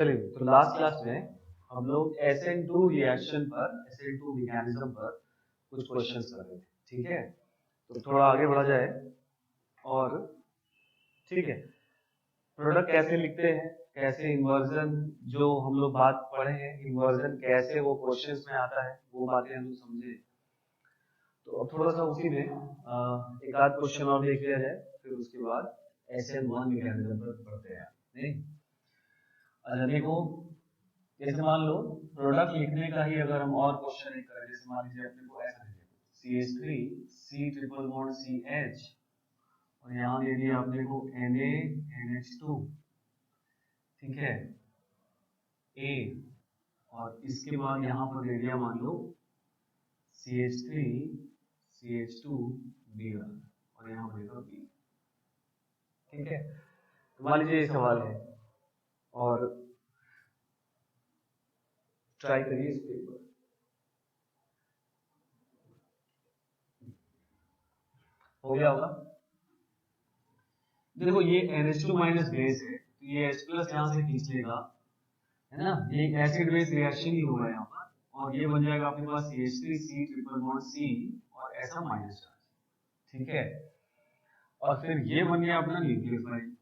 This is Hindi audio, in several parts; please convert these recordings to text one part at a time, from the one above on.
चलिए, तो लास्ट क्लास में हम लोग SN2 रिएक्शन पर, SN2 मैकेनिज्म पर कुछ क्वेश्चंस कर रहे थे, ठीक है। तो थोड़ा आगे बढ़ा जाए और ठीक है, प्रोडक्ट कैसे लिखते हैं, कैसे इन्वर्जन, जो हम लोग बात पढ़े हैं इन्वर्जन कैसे वो क्वेश्चंस में आता है, वो बातें हम लोग समझे। तो अब थोड़ा सा उसी में एक आध क्वेश्चन और देख लिया जाए, फिर उसके बाद SN1 मैकेनिज्म पर पढ़ते हैं। नहीं, अच्छा देखो, जैसे मान लो प्रोडक्ट लिखने का ही अगर हम और क्वेश्चन एक करें, जैसे मान लीजिए अपने को ऐसा दे दिया CH3 C triple bond CH और यहाँ दे दिया आपने को NaNH2, ठीक है, A, और इसके बाद यहाँ पर दे दिया मान लो CH3 CH2 Br और यहाँ पर देगा B, ठीक है। तो मान लीजिए ये सवाल है और ट्राई करिए इस पेपर, हो गया होगा। देखो ये NH2 माइनस बेस है, तो ये H प्लस यहाँ से खींच लेगा, है ना, ये एसिड बेस रिएक्शन ही होगा यहाँ पर, और ये बन जाएगा अपने पास CH3 C triple bond C और ऐसा माइनस चार्ज, ठीक है। और फिर ये बन गया अपना न्यूक्लियोफाइल,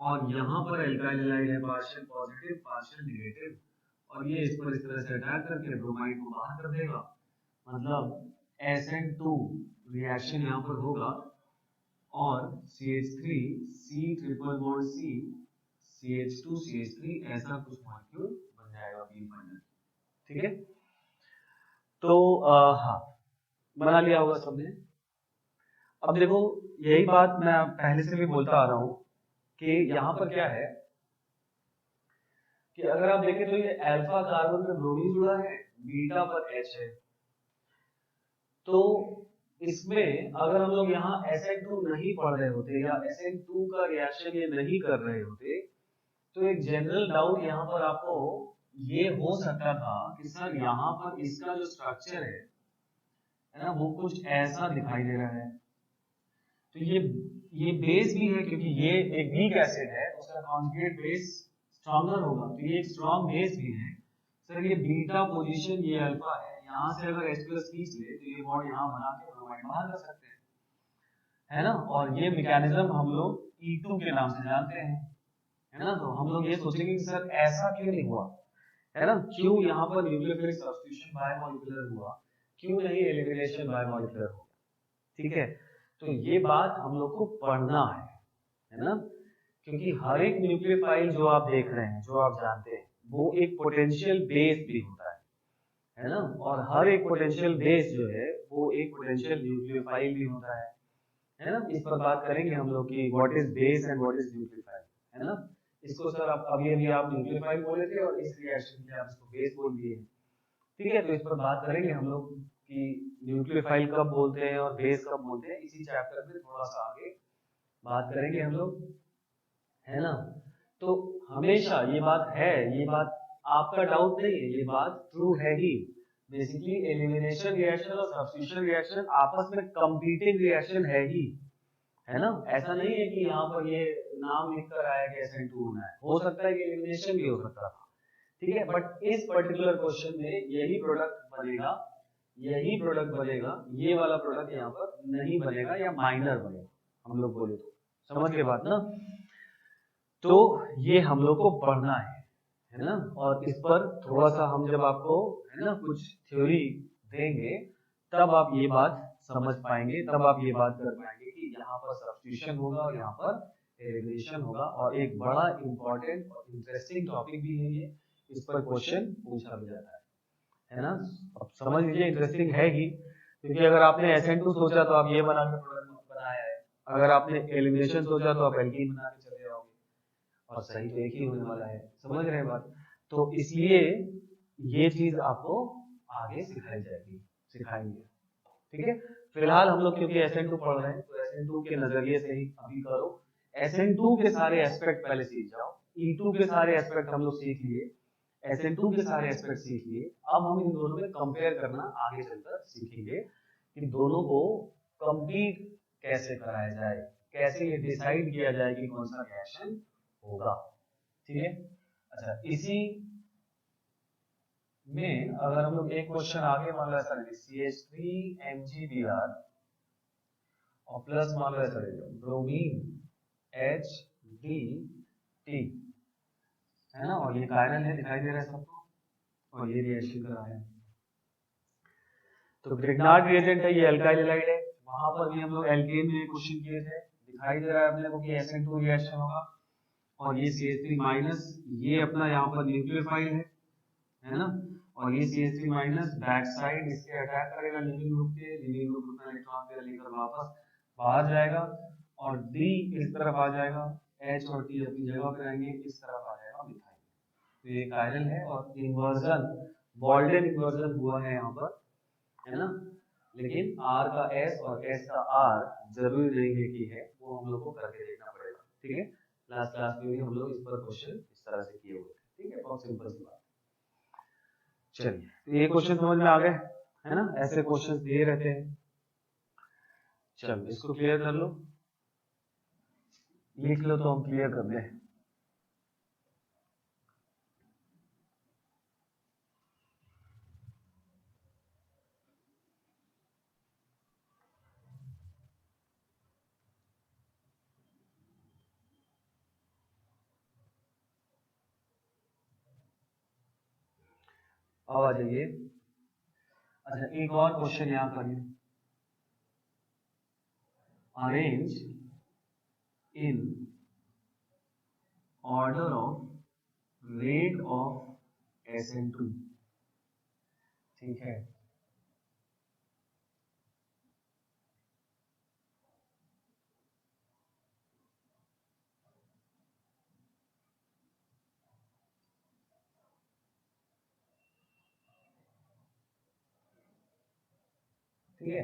और यहाँ पर एल्काइल हैलाइड है, पार्शियल पॉजिटिव पार्शियल नेगेटिव, और ये इस पर इस तरह से अटैक करके ब्रोमाइड को बाहर कर देगा, मतलब SN2 रिएक्शन यहाँ पर होगा और CH3 C triple bond C CH2 CH3 ऐसा कुछ मॉलिक्यूल बन जाएगा बी फाइनल, ठीक है। तो हाँ, बना लिया होगा सबने। अब देखो यही बात मैं पहले से भी बोलता आ रहा हूं कि यहाँ पर क्या है कि अगर आप देखें तो ये अल्फा कार्बन में ब्रोमीन जुड़ा है, बीटा पर H है, तो इसमें अगर हम लोग यहाँ SN2 नहीं पढ़ रहे होते या SN2 का रिएक्शन ये नहीं कर रहे होते, तो एक जनरल डाउट यहाँ पर आपको ये हो सकता था कि सर यहाँ पर इसका जो स्ट्रक्चर है ना, वो कुछ ऐसा दिखाई दे रहा है। तो ये बेस भी है क्योंकि ये एक वीक एसिड है, उसका कॉन्जुगेट बेस स्ट्रॉन्गर होगा, तो ये एक स्ट्रॉन्ग बेस भी है। सर ये बीटा पोजीशन, ये अल्फा है, यहाँ से अगर H प्लस खींच ले तो ये बॉन्ड यहाँ बना के ब्रोमाइड बाहर कर सकते हैं, है ना। और ये मैकेनिज्म हम लोग E2 के नाम से जानते हैं, है ना। तो हम लोग ये सोचेंगे कि सर ऐसा क्यों नहीं हुआ, है ना, क्यों यहाँ पर न्यूक्लियोफिलिक सब्स्टिट्यूशन बायमॉलिक्यूलर हुआ, क्यों नहीं एलिमिनेशन बायमॉलिक्यूलर हुआ, ठीक है। तो ये बात हम लोग को पढ़ना है ना, क्योंकि हर एक न्यूक्लियोफाइल जो आप देख रहे हैं, जो आप जानते हैं, वो एक पोटेंशियल बेस भी होता है ना, और हर एक पोटेंशियल बेस जो है वो एक पोटेंशियल न्यूक्लियोफाइल भी होता है ना। इस पर बात करेंगे हम लोग कि what is base and what is nucleophile, है ना। इसको सर आप अभी अभी आप न्यूक्लियोफाइल बोले थे और इस रिएक्शन के लिए आप इसको बेस बोल दिए, ठीक है। तो इस पर बात करेंगे हम लोग कि न्यूक्लियोफाइल कब बोलते हैं और बेस कब बोलते हैं, इसी चैप्टर में थोड़ा सा आगे बात करेंगे हम लोग, है ना। तो हमेशा ये बात है, ये बात आपका डाउट नहीं है, ये बात ट्रू है ही। बेसिकली एलिमिनेशन रिएक्शन और सब्स्टिट्यूशन रिएक्शन आपस में कंपीटिंग रिएक्शन है ही, है ना। ऐसा नहीं है कि यहाँ पर ये नाम लिख कर आया कि SN2 होना है, हो सकता है कि एलिमिनेशन भी हो सकता था, ठीक है। बट इस पर्टिकुलर क्वेश्चन में यही प्रोडक्ट बनेगा, यही प्रोडक्ट बनेगा, ये वाला प्रोडक्ट यहाँ पर नहीं बनेगा या माइनर बनेगा, हम लोग बोले तो, समझ के बात ना। तो ये हम लोग को पढ़ना है ना, और इस पर थोड़ा सा हम जब आपको, है ना, कुछ थ्योरी देंगे तब आप ये बात समझ पाएंगे, तब आप ये बात कर पाएंगे कि यहाँ पर सब्स्टिट्यूशन होगा और यहाँ पर एलिमिनेशन होगा, और एक बड़ा इंपॉर्टेंट और इंटरेस्टिंग टॉपिक भी है ये, इस पर क्वेश्चन पूछा भी जाता है ना। अब समझ लीजिए इंटरेस्टिंग है ही, क्योंकि अगर आपने SN2 सोचा तो आप ये बना के प्रोडक्ट बनाया है, अगर आपने एलिमिनेशन सोचा तो आप एल्कीन बना के चले जाओगे, और सही तो एक ही होने वाला है, समझ रहे हैं बात। तो इसलिए ये चीज आपको आगे सिखाई जाएगी, सिखाएंगे, ठीक है। फिलहाल हम लोग क्योंकि SN2 पढ़ रहे हैं तो SN2 के नजरिए से ही अभी करो, SN2 के सारे एस्पेक्ट पहले सीख जाओ, E2 के सारे एस्पेक्ट हम लोग सीख लिए, SN2 के सारे एस्पेक्ट सीख लिए, अब हम इन दोनों में कंपेयर करना आगे चलकर सीखेंगे कि दोनों को कंपीट कैसे कराया जाए, कैसे ये डिसाइड किया जाए कि कौन सा रिएक्शन होगा, ठीक है। अच्छा, इसी में अगर हम लोग एक क्वेश्चन आगे मान लो ऐसा लेंगे CH3MgBr और प्लस मान लो ऐसा लेंगे ब्रोमीन HDT, है ना, और ये कायरल है, दिखाई दे रहा है सबको, और ये रिएक्शन कर रहा है। तो ग्रिग्नार्ड रिएजेंट है, ये अल्काइल हैलाइड है। वहां पर भी हम लोग एल्केन में क्वेश्चन किए थे, दिखाई दे रहा है अपने को कि SN2 रिएक्शन होगा, और ये CH3 माइनस, ये अपना यहाँ पर न्यूक्लियोफाइल है ना, और ये CH3 माइनस बैक साइड इसके अटैक करेगा लिविंग ग्रुप के, लिविंग ग्रुप अपना इलेक्ट्रॉन पेयर लेकर वापस बाहर जाएगा, और D इस तरफ आ जाएगा, H और T अपनी जगह पे रहेंगे, इस तरफ आ जाएगा मिथाइल। तो ये कायरल है, और इन्वर्जन बॉल्डेन इन्वर्जन हुआ है यहाँ पर, है ना, लेकिन R का S और S का R जरूरी नहीं है कि है, वो हम लोग को करके देखना पड़ेगा, ठीक है। लास्ट क्लास में भी हम लोग इस पर क्वेश्चन इस तरह से किए हुए थे, ठीक है, बहुत सिंपल सी बात। चलिए, तो ये क्वेश्चन समझ में आ गए, है ना, ऐसे क्वेश्चंस दिए रहते हैं। चलो इसको क्लियर कर लो, लिख लो तो हम क्लियर कर दें। अब आ जाइए। अच्छा, एक और क्वेश्चन यहाँ करिए, arrange in order of rate of SN2, ठीक है। ठीक है,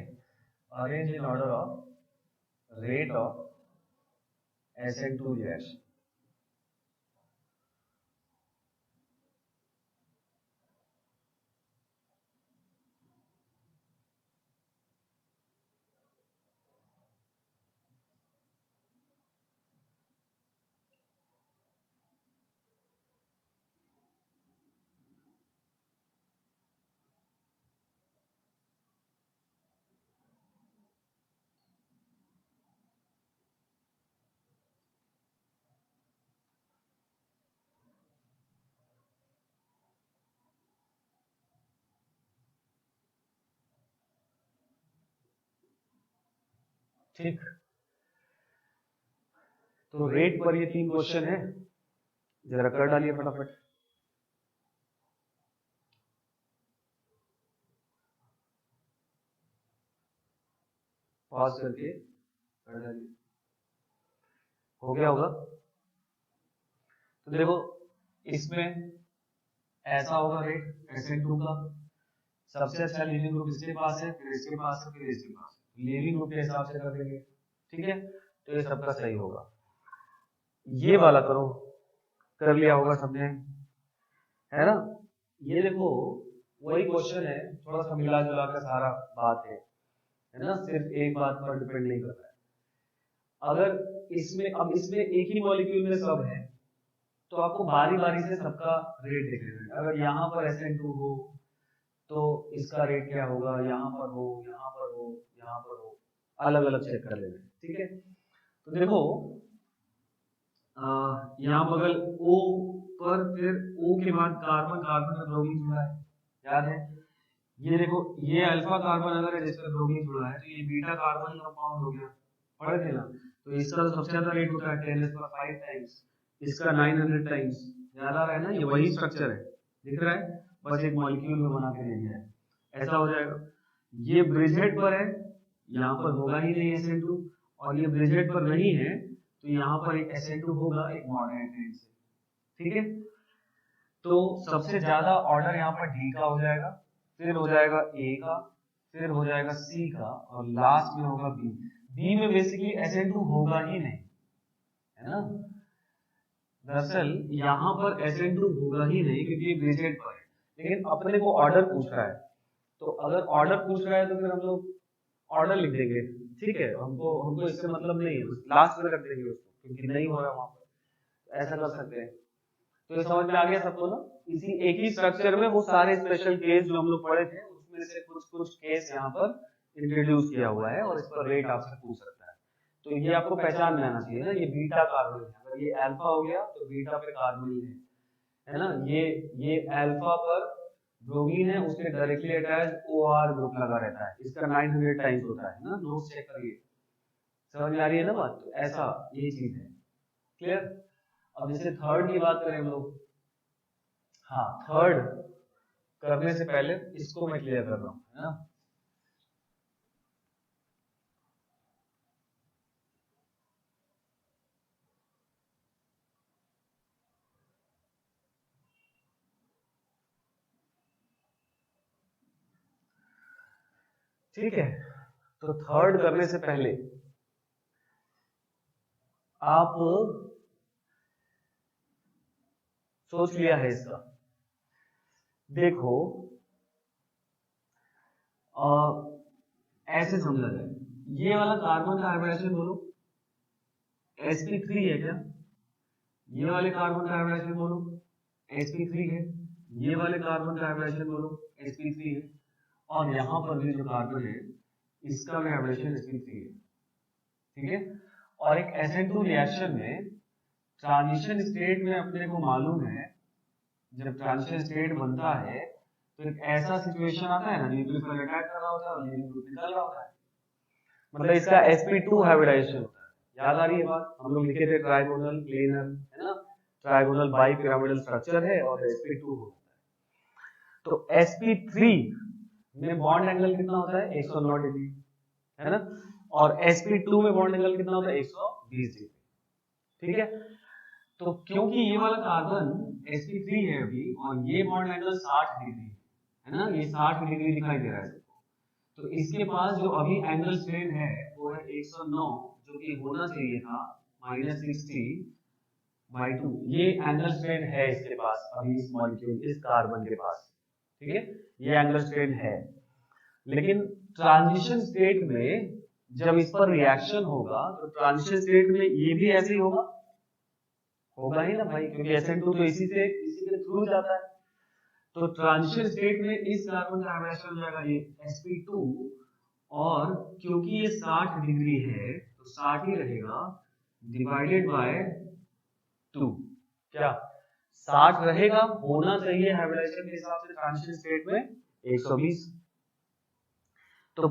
arrange in order of rate of SN2 reaction. ठीक, तो रेट पर ये 3 क्वेश्चन है, जरा कर डालिए फटाफट। पॉज करके कर डालिए, हो गया होगा। तो देखो, इसमें ऐसा होगा रेट SN2 का, सबसे अच्छा लिविंग ग्रुप इसके पास है, फिर इसके पास है, फिर इसके पास है, लिविंग ग्रुप के हिसाब से कर देंगे, ठीक है। तो ये सबका सही होगा। ये वाला करो, कर लिया होगा सबने, है ना। ये देखो वही क्वेश्चन है, थोड़ा सा मिला जुला कर सारा बात है ना, सिर्फ एक बात पर डिपेंड नहीं करता है। अगर इसमें, अब इसमें एक ही मॉलिक्यूल में सब है, तो आपको बारी बारी से सबका रेट देख लेना है। अगर यहाँ पर SN2 हो तो इसका रेट क्या होगा, यहाँ पर हो, यहाँ पर हो, यहाँ पर हो, अलग अलग चेक कर लेना, ठीक है। तो देखो यहाँ बगल O पर, फिर O के बाद कार्बन, कार्बन में ब्रोमीन जुड़ा है, याद है। ये देखो, ये अल्फा कार्बन अगर है जिस पर ब्रोमीन जुड़ा है, तो ये बीटा कार्बन कंपाउंड हो गया, पढ़े थे ना। तो इसका तो सबसे ज्यादा रेट होता है 10⁵ टाइम्स, इसका 900 टाइम्स, याद आ रहा है ना। ये वही स्ट्रक्चर है, दिख रहा है, बस एक मॉलिक्यूल में बना के दे दिया है, ऐसा हो जाएगा। ये ब्रिजहेड पर है, यहाँ पर होगा ही नहीं SN2, और ये ब्रिजहेड पर नहीं है, तो यहाँ पर एक SN2 होगा एक मॉडरेट रेट से, ठीक है। तो सबसे ज्यादा ऑर्डर यहाँ पर D का हो जाएगा, फिर हो जाएगा A का, फिर हो जाएगा C का, और लास्ट में होगा B। B में बेसिकली SN2 होगा ही नहीं, है ना। दरअसल यहाँ पर SN2 होगा ही नहीं क्योंकि ये ब्रिजहेड पर है, लेकिन अपने को ऑर्डर पूछ रहा है, तो अगर ऑर्डर पूछ रहा है तो फिर हम लोग ऑर्डर लिख देंगे, ठीक है। हमको हमको इससे मतलब नहीं है, लास्ट में रख देंगे उसको, क्योंकि नहीं हो रहा वहां पर, ऐसा कर सकते हैं। तो ये समझ में आ गया सबको ना? इसी एक ही स्ट्रक्चर में वो सारे स्पेशल केस जो हम लोग पढ़े थे उसमें से कुछ कुछ केस यहाँ पर इंट्रोड्यूस किया हुआ है और इस पर रेट आपसे पूछ सकता है। तो ये आपको पहचान में आना चाहिए ना, ये बीटा कार्बन है, अगर ये अल्फा हो गया तो बीटा पे कार्बन है ना? ये अल्फा पर ब्रोमीन है, उसके डायरेक्टली अटैच OR ग्रुप लगा रहता है, इसका 900 टाइम्स होता है ना, नोट्स चेक करिए। समझ में आ रही है ना बात? तो ऐसा ये चीज है, क्लियर? अब जैसे थर्ड की बात करें हम लोग, हाँ थर्ड करने से पहले इसको मैं क्लियर कर रहा हूँ, है ना? ठीक है, तो थर्ड करने से पहले आप सोच लिया है इसका, देखो ऐसे समझा जाए, ये वाला कार्बन का हाइब्रिडाइजेशन बोलो sp3 है क्या? ये वाले कार्बन का हाइब्रिडाइजेशन बोलो sp3 है, ये वाले कार्बन का हाइब्रिडाइजेशन बोलो sp3 है, और यहाँ पर भी जो कार्बन है इसका भी हाइब्रिडाइजेशन sp3 है, ठीक है? और एक SN2 रिएक्शन में ट्रांजिशन स्टेट में अपने को मालूम है, जब ट्रांजिशन स्टेट बनता है तो एक ऐसा सिचुएशन आता है ना, न्यूक्लियोफिल अटैक कर रहा होता है और लीविंग ग्रुप निकल रहा होता है, मतलब इसका sp2 हाइब्रिडाइजेशन होता है। याद आ रही है बात? हम लोग लिखे थे ट्राइगोनल प्लेनर, है ना? ट्राइगोनल बाई पिरामिडल स्ट्रक्चर है और sp2 होता है। तो sp3 में बॉन्ड एंगल कितना होता है? 109 डिग्री, है ना? और sp2 में बॉन्ड एंगल कितना होता है? 120 डिग्री, ठीक है? तो क्योंकि ये वाला कार्बन sp3 है अभी और ये बॉन्ड एंगल 60 डिग्री है ना, ये 60 डिग्री दिखाई दे रहा है, तो इसके पास जो अभी एंगल स्ट्रेन है वो है 109, जो कि होना चाहिए था -60/2। ये एंगल स्ट्रेन है इसके पास अभी, इस मॉलिक्यूल इस कार्बन के पास, ठीक है? ये एंगल स्ट्रेन है, लेकिन ट्रांजिशन स्टेट में जब इस पर रिएक्शन होगा तो ट्रांजिशन स्टेट में ये भी ऐसे ही होगा, होगा ही ना भाई, क्योंकि SN2 तो इसी के थ्रू जाता है। तो ट्रांजिशन स्टेट में इस कार्बन का हाइब्रिडाइजेशन हो जाएगा ये sp2, और क्योंकि ये 60 डिग्री है तो 60 ही रहेगा डिवाइडेड बाय 2, क्या 60 रहेगा? होना चाहिए हाइब्रिडाइजेशन के हिसाब से ट्रांजिशन स्टेट में 120। तो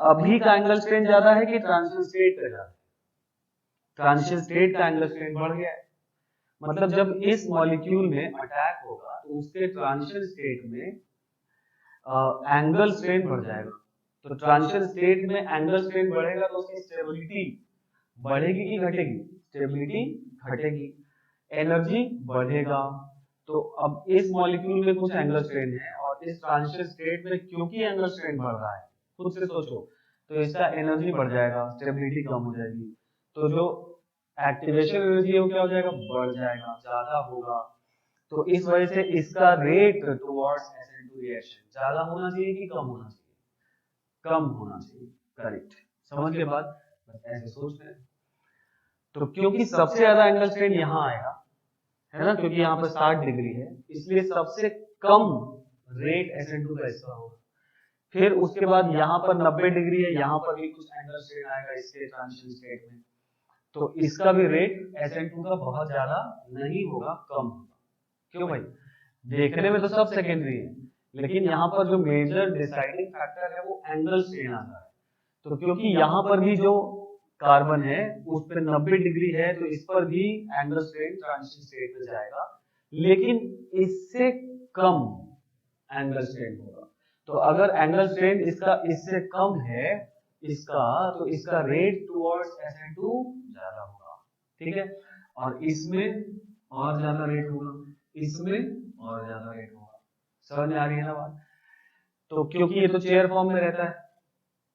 अभी का एंगल स्ट्रेन ज्यादा है कि ट्रांजिशन स्टेट का ज्यादा है? ट्रांजिशन स्टेट का एंगल स्ट्रेन बढ़ गया है, मतलब जब इस मॉलिक्यूल में अटैक होगा तो उसके ट्रांजिशन स्टेट में एंगल स्ट्रेन बढ़ जाएगा। तो ट्रांजिशन स्टेट में एंगल स्ट्रेन बढ़ेगा तो उसकी स्टेबिलिटी बढ़ेगी कि घटेगी? स्टेबिलिटी घटेगी, एनर्जी बढ़ेगा। तो अब इस मॉलिक्यूल में कुछ एंगल स्ट्रेन है और इस ट्रांजिशन स्टेट में क्योंकि एंगल स्ट्रेन बढ़ रहा है, खुद से सोचो, तो इसका एनर्जी बढ़ जाएगा, स्टेबिलिटी कम हो जाएगी, तो जो एक्टिवेशन एनर्जी है वो क्या हो जाएगा? बढ़ जाएगा, ज्यादा होगा। तो इस वजह से इसका रेट टुवर्ड्स SN2 रिएक्शन ज्यादा होना चाहिए कि कम होना चाहिए? कम होना चाहिए, करेक्ट। समझ के बाद बस ऐसे सोच रहे हैं। तो क्योंकि सबसे ज्यादा एंगल स्ट्रेन यहाँ आएगा, है ना, क्योंकि यहाँ पर 60 डिग्री है, इसलिए सबसे कम रेट SN2 का इसका होगा। फिर उसके बाद यहाँ पर 90 डिग्री है, यहाँ पर भी कुछ एंगल स्ट्रेन आएगा इसके ट्रांजिशन स्टेट में, तो इसका भी रेट SN2 का बहुत ज्यादा नहीं होगा, कम होगा। क्यों भाई? देखने में तो सब सेकेंडरी है, लेकिन यहाँ पर जो मेजर डिसाइडिंग फैक्टर है वो एंगल स्ट्रेन आता है। तो क्योंकि यहाँ पर भी जो कार्बन है उस पर 90 डिग्री है, तो इस पर भी एंगल स्ट्रेन ट्रांजिशन स्टेट में जाएगा, लेकिन इससे कम एंगल स्ट्रेन होगा। तो अगर एंगल स्ट्रेन इसका इससे कम है इसका, तो इसका रेट टुवर्ड्स SN2 ज्यादा होगा, ठीक है? और इसमें और ज्यादा रेट होगा, इसमें और ज्यादा रेट होगा। समझ में आ रही है ना बात? तो क्योंकि ये तो चेयर फॉर्म में रहता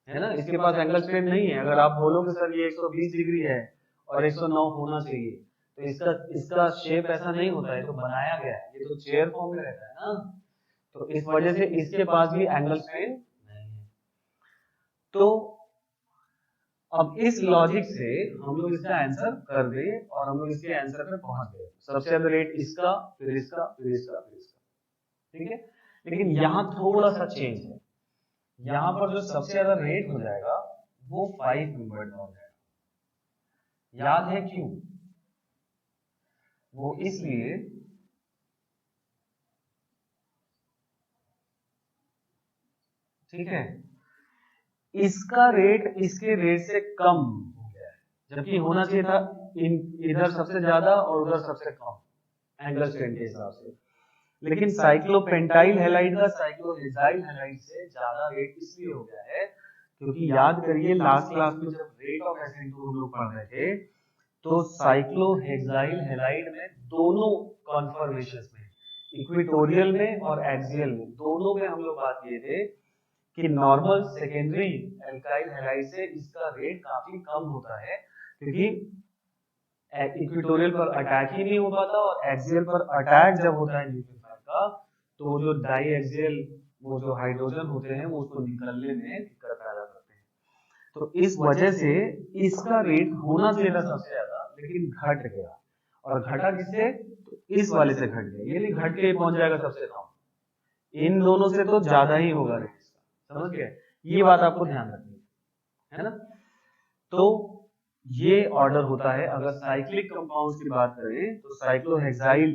है ना, इसके पास एंगल स्ट्रेन नहीं है। अगर आप बोलोगे सर ये 120 डिग्री है और 109 होना चाहिए, तो इसका शेप ऐसा नहीं होता है, तो बनाया गया है, ये तो चेयर फॉर्म में रहता है ना, तो इस वजह से इसके पास भी एंगल स्ट्रेन नहीं है। तो अब इस लॉजिक से हम लोग इसका आंसर कर दे और हम लोग इसके आंसर पे पहुंच गए। सबसे ज्यादा रेट इसका, फिर इसका, फिर इसका, फिर इसका, ठीक है। लेकिन यहाँ थोड़ा सा चेंज है, यहाँ पर जो सबसे ज्यादा रेट हो जाएगा वो 5 मेंबर्ड का हो जाएगा। याद है क्यों? वो इसलिए ठीक है, इसका रेट इसके रेट से कम हो गया है, जबकि होना चाहिए था इधर सबसे ज्यादा और उधर सबसे कम एंगल स्ट्रेन के हिसाब से। लेकिन साइक्लोपेंटाइल हैलाइड का साइक्लोहेक्साइल हैलाइड से ज्यादा रेट इसलिए हो गया है क्योंकि याद करिए लास्ट क्लास में जब रेट ऑफ SN2 हम लोग पढ़ रहे थे तो साइक्लोहेक्साइल हैलाइड में दोनों कॉन्फॉर्मेशंस में, इक्वेटोरियल में और एक्सियल में, दोनों में हम लोग बात किए थे कि नॉर्मल सेकेंडरी एल्काइल हैलाइड से इसका रेट काफी कम होता है क्योंकि इक्वेटोरियल पर अटैक ही नहीं हो पाता और एक्सियल पर अटैक जब होता है न्यूक्लियोफाइल का तो जो डाई एक्सियल वो जो हाइड्रोजन होते हैं वो उसको निकलने में दिक्कत पैदा करते हैं। तो इस वजह से इसका रेट होना चाहिए था सबसे ज्यादा, लेकिन घट गया। और घटा किससे? तो इस वाले से घट गया, यानी घट के पहुंच जाएगा सबसे कम। इन दोनों से तो ज्यादा ही होगा रेट इसका, समझ गए? ये बात आपको ध्यान रखनी है ना। तो ये ऑर्डर होता है। अगर साइक्लिक कंपाउंड्स की बात करें तो साइक्लोहेक्साइल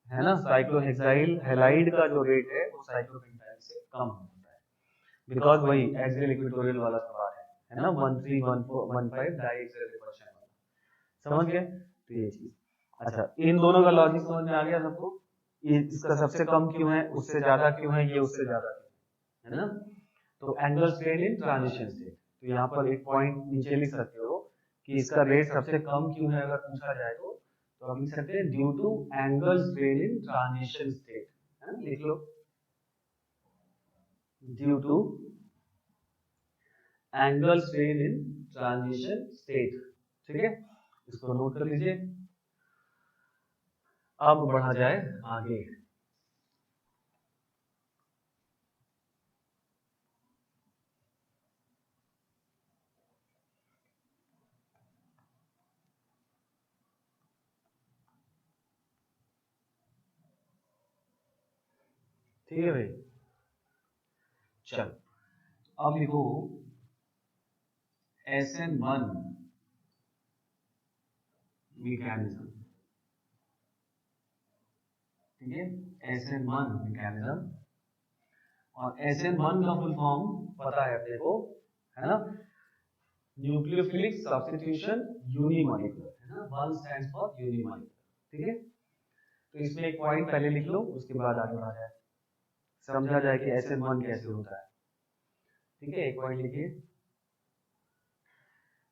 है ना, साइक्लोहेक्साइल हैलाइड का जो रेट है वो साइक्लोपेंटाइल से कम होता है बिकॉज वही एक्सियल इक्वेटोरियल वाला सवाल है ना, 1315 डाई एक्सियल रिपल्शन वाला, समझ गए? तो ये चीज अच्छा, इन दोनों का लॉजिक समझ में आ गया सबको? इसका सबसे कम क्यों है, उससे ज्यादा क्यों है, ये उससे ज्यादा क्यों है ना। तो angle strain in transition state, तो यहाँ पर एक पॉइंट नीचे लिख सकते हो कि इसका रेट सबसे कम क्यों है अगर पूछा जाए तो हम लिख सकते हैं due to angle strain in transition state, है ना, लिख लो due to angle strain in transition state, ठीक है, इसको नोट कर लीजिए। अब बढ़ा जाए आगे। ठीक है भाई, चल अब लिखो SN1 मैकेनिज्म, ठीक है, SN1 मैकेनिज्म। और SN1 का फुल फॉर्म पता है अपने को, है ना, न्यूक्लियोफिलिक सब्स्टिट्यूशन यूनिमॉलिक्यूलर, है ना, 1 स्टैंड्स फॉर यूनिमॉलिक्यूलर, ठीक है। तो इसमें एक पॉइंट पहले लिख लो, उसके बाद आगे बढ़ा जाए, समझा जाए कि SN1 कैसे होता है, ठीक है। एक पॉइंट लिखिए,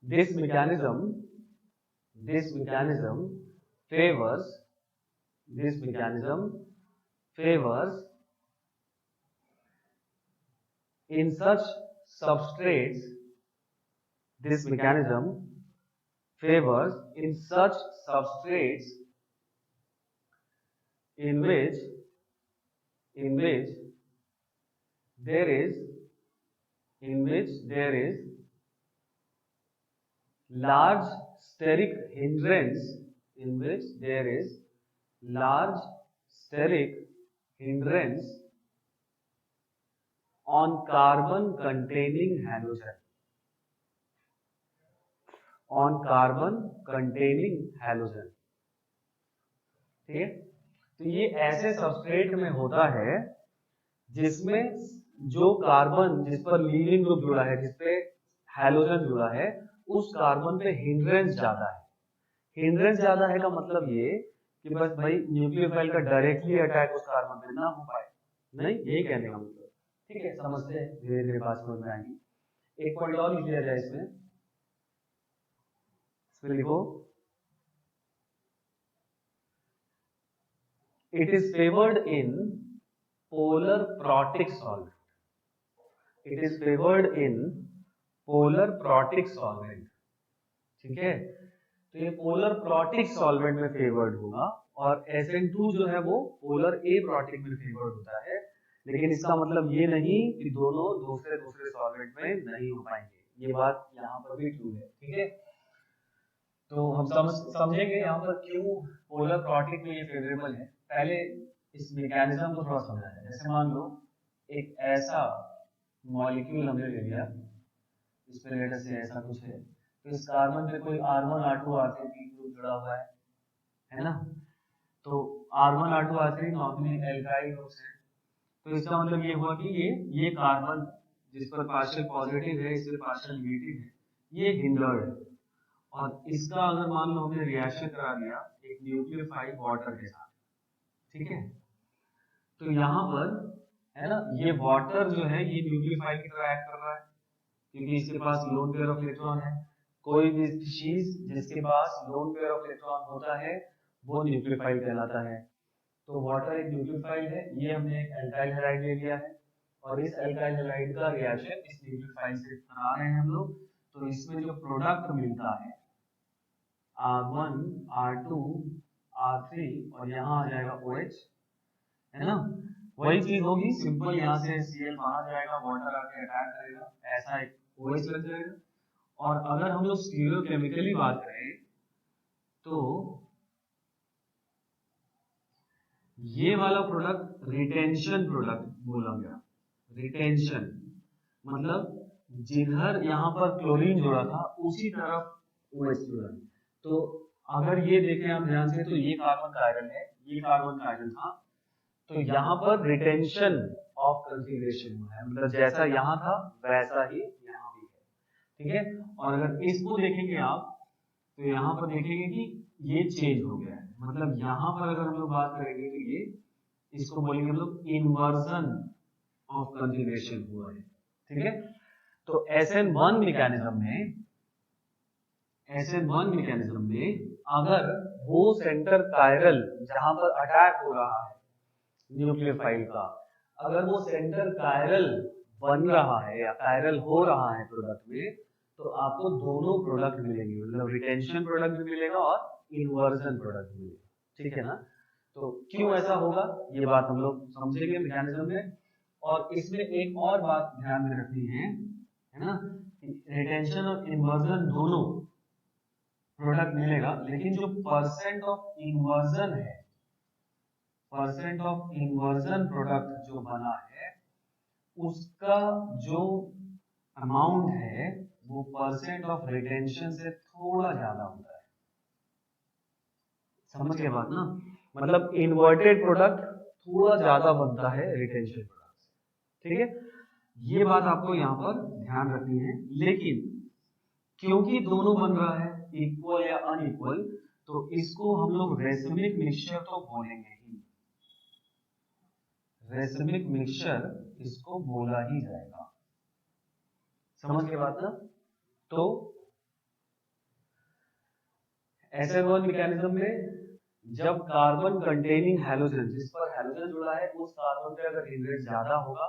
this mechanism favors in such substrates, this mechanism favors in such substrates in which there is large steric hindrance, on carbon containing halogen, ठीक है। तो ये ऐसे सबस्ट्रेट में होता है जिसमें जो कार्बन, जिस पर लीविंग ग्रुप जुड़ा है, जिस पे हैलोजन जुड़ा है, उस कार्बन पे हिंड्रेंस ज्यादा है। हिंड्रेंस ज्यादा है का मतलब ये कि बस भाई न्यूक्लियोफाइल का डायरेक्टली अटैक उस कार्बन पे ना हो पाए, नहीं, यही कहने का मतलब, ठीक है। समझते हैं, धीरे धीरे बात समझ में आएगी। एक पॉइंट और लिख लिया जाए इसमें लिखो, it is favored in polar protic solvent, ठीक है। तो ये पोलर प्रोटिक सॉल्वेंट में फेवर्ड होगा और SN2 जो है वो पोलर ए प्रोटिक में फेवर्ड होता है। लेकिन इसका मतलब ये नहीं कि दोनों दूसरे सॉल्वेंट में नहीं हो पाएंगे, ये बात यहाँ पर भी ट्रू है, ठीक है। तो हम समझेंगे यहाँ पर क्यों पोलर प्रोटिक में ये फेवरेबल है। पहले इस मैकेनिज्म को थोड़ा समझा जाए। जैसे मान लो एक ऐसा मॉलिक्यूल हमने ले लिया, इस पे लेटर से ऐसा कुछ है, तो इस कार्बन पे कोई R1 R2 R3 ग्रुप जुड़ा हुआ है ना। तो R1 R2 R3 normally alkyl groups हैं। तो इसका मतलब ये हुआ कि ये कार्बन जिस पर पार्शियल पॉजिटिव है, इस पे पार्शियल नेगेटिव है, ये हिंडर्ड है। और इसका अगर मान लो हमने रिएक्शन करा दिया एक न्यूक्लियोफाइल वाटर के साथ, ठीक है, तो यहाँ पर है ना, ये वाटर जो है ये न्यूक्लियोफाइल की तरह एक्ट कर रहा है, क्योंकि इसके पास लोन पेयर ऑफ इलेक्ट्रॉन है। कोई भी चीज जिसके पास लोन पेयर ऑफ इलेक्ट्रॉन होता है वो न्यूक्लियोफाइल कहलाता है। तो वाटर एक न्यूक्लियोफाइल है, ये हमने एक एल्काइल हैलाइड ले लिया है, और इस एल्काइल हैलाइड का रिएक्शन इस न्यूक्लियोफाइल से करा रहे हैं हम लोग। तो इसमें जो प्रोडक्ट मिलता है R1 R2 R3 और यहाँ आ जाएगा OH, है ना, वही चीज होगी सिंपल। यहाँ से Cl बाहर जाएगा, वाटर आके अटैक करेगा, ऐसा एक OH लग जाएगा। और अगर हम लोग स्टीरियोकेमिकली बात करें तो ये वाला प्रोडक्ट रिटेंशन प्रोडक्ट बोला गया। रिटेंशन मतलब जिधर यहाँ पर क्लोरीन जुड़ा था उसी तरफ OH जुड़ा। तो अगर ये देखें आप ध्यान से तो ये कार्बन का आयरन है, ये कार्बन का आयरन था, तो यहाँ पर रिटेंशन ऑफ कॉन्फ़िगरेशन हुआ है, मतलब जैसा यहाँ था वैसा ही यहाँ भी है, ठीक है। और अगर इसको देखेंगे आप तो यहाँ पर देखेंगे कि ये चेंज हो गया है, मतलब यहाँ पर अगर हम लोग बात करेंगे तो ये इसको बोलेंगे हम लोग इन्वर्जन ऑफ कॉन्फ़िगरेशन हुआ है, ठीक है। तो SN1 मैकेनिज्म में अगर वो सेंटर कायरल जहां पर अटैक हो रहा है न्यूक्लियोफाइल का, अगर वो सेंटर कायरल बन रहा है या कायरल हो रहा है प्रोडक्ट में, तो आपको दोनों प्रोडक्ट मिलेंगे, मतलब रिटेंशन प्रोडक्ट भी मिलेगा और इन्वर्जन प्रोडक्ट भी मिलेगा, ठीक है ना। तो क्यों ऐसा होगा ये बात हम लोग समझेंगे मैकेनिज्म में। और इसमें एक और बात ध्यान में रखनी है ना, रिटेंशन और इन्वर्जन दोनों प्रोडक्ट मिलेगा, लेकिन जो परसेंट ऑफ इन्वर्जन है, परसेंट ऑफ इन्वर्जन प्रोडक्ट जो बना है उसका जो अमाउंट है वो परसेंट ऑफ रिटेंशन से थोड़ा ज्यादा होता है। समझ गए बात ना, मतलब इन्वर्टेड प्रोडक्ट थोड़ा ज्यादा बनता है रिटेंशन प्रोडक्ट से, ठीक है। ये बात आपको यहाँ पर ध्यान रखनी है। लेकिन क्योंकि दोनों बन रहा है इक्वल या अनइक्वल, तो इसको हम लोग रेसिमिक मिक्सचर तो बोलेंगे ही, रेसिमिक मिक्सचर इसको बोला ही जाएगा। समझ के बात ना। तो SN1 मैकेनिज्म में जब कार्बन कंटेनिंग हैलोजन, जिस पर हैलोजन जुड़ा है, उस कार्बन पे अगर हिट रेट ज्यादा होगा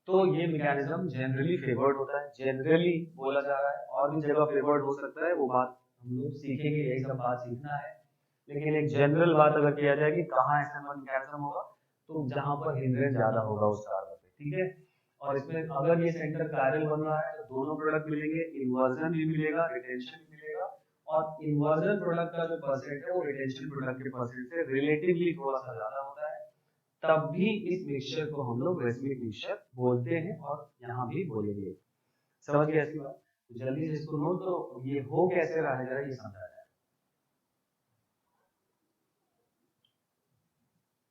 तो ये मैकेनिज्म जनरली फेवर्ड होता है। जनरली बोला जा रहा है, और भी जगह फेवर्ड हो सकता है, वो बात हम लोग सीखेंगे, यही सब बात सीखना है। लेकिन एक जनरल बात अगर किया जाए कि कहाँ SN1 मैकेनिज्म होगा, तो जहां पर हिट रेट ज्यादा होगा उस कार्बन पे, ठीक है। और इसमें अगर ये सेंटर कायरल बन रहा है तो दोनों प्रोडक्ट मिलेंगे, इन्वर्जन भी मिलेगा, रिटेंशन भी मिलेगा। और इन्वर्जन प्रोडक्ट का जो परसेंट है वो रिटेंशन प्रोडक्ट के परसेंट से रिलेटिवली थोड़ा सा ज्यादा होता है। तब भी इस मिक्सचर को हम लोग रेसिमिक मिक्सचर बोलते हैं, और यहाँ भी बोलेंगे। समझ गए ऐसी बात। तो जल्दी से इसको नोट करो, ये हो कैसे रहा है जरा ये समझा जाए।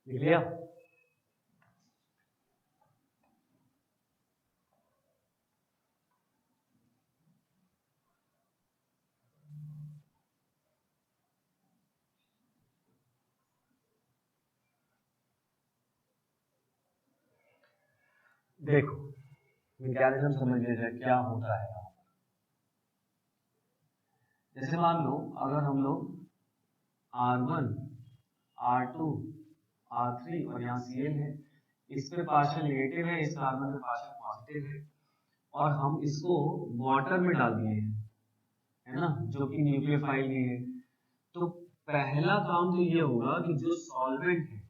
लिख लिया? देखो मैकेनिज्म समझ लीजिए क्या होता है। जैसे मान लो अगर हम लोग R1 R2 R3 और यहाँ Cl है, इस पे पार्शियल नेगेटिव है, इस कार्बन पे पार्शियल पॉजिटिव है, और हम इसको वाटर में डाल दिए हैं, है ना, जो कि न्यूक्लियोफाइल नहीं है। तो पहला काम तो ये होगा कि जो सॉल्वेंट है,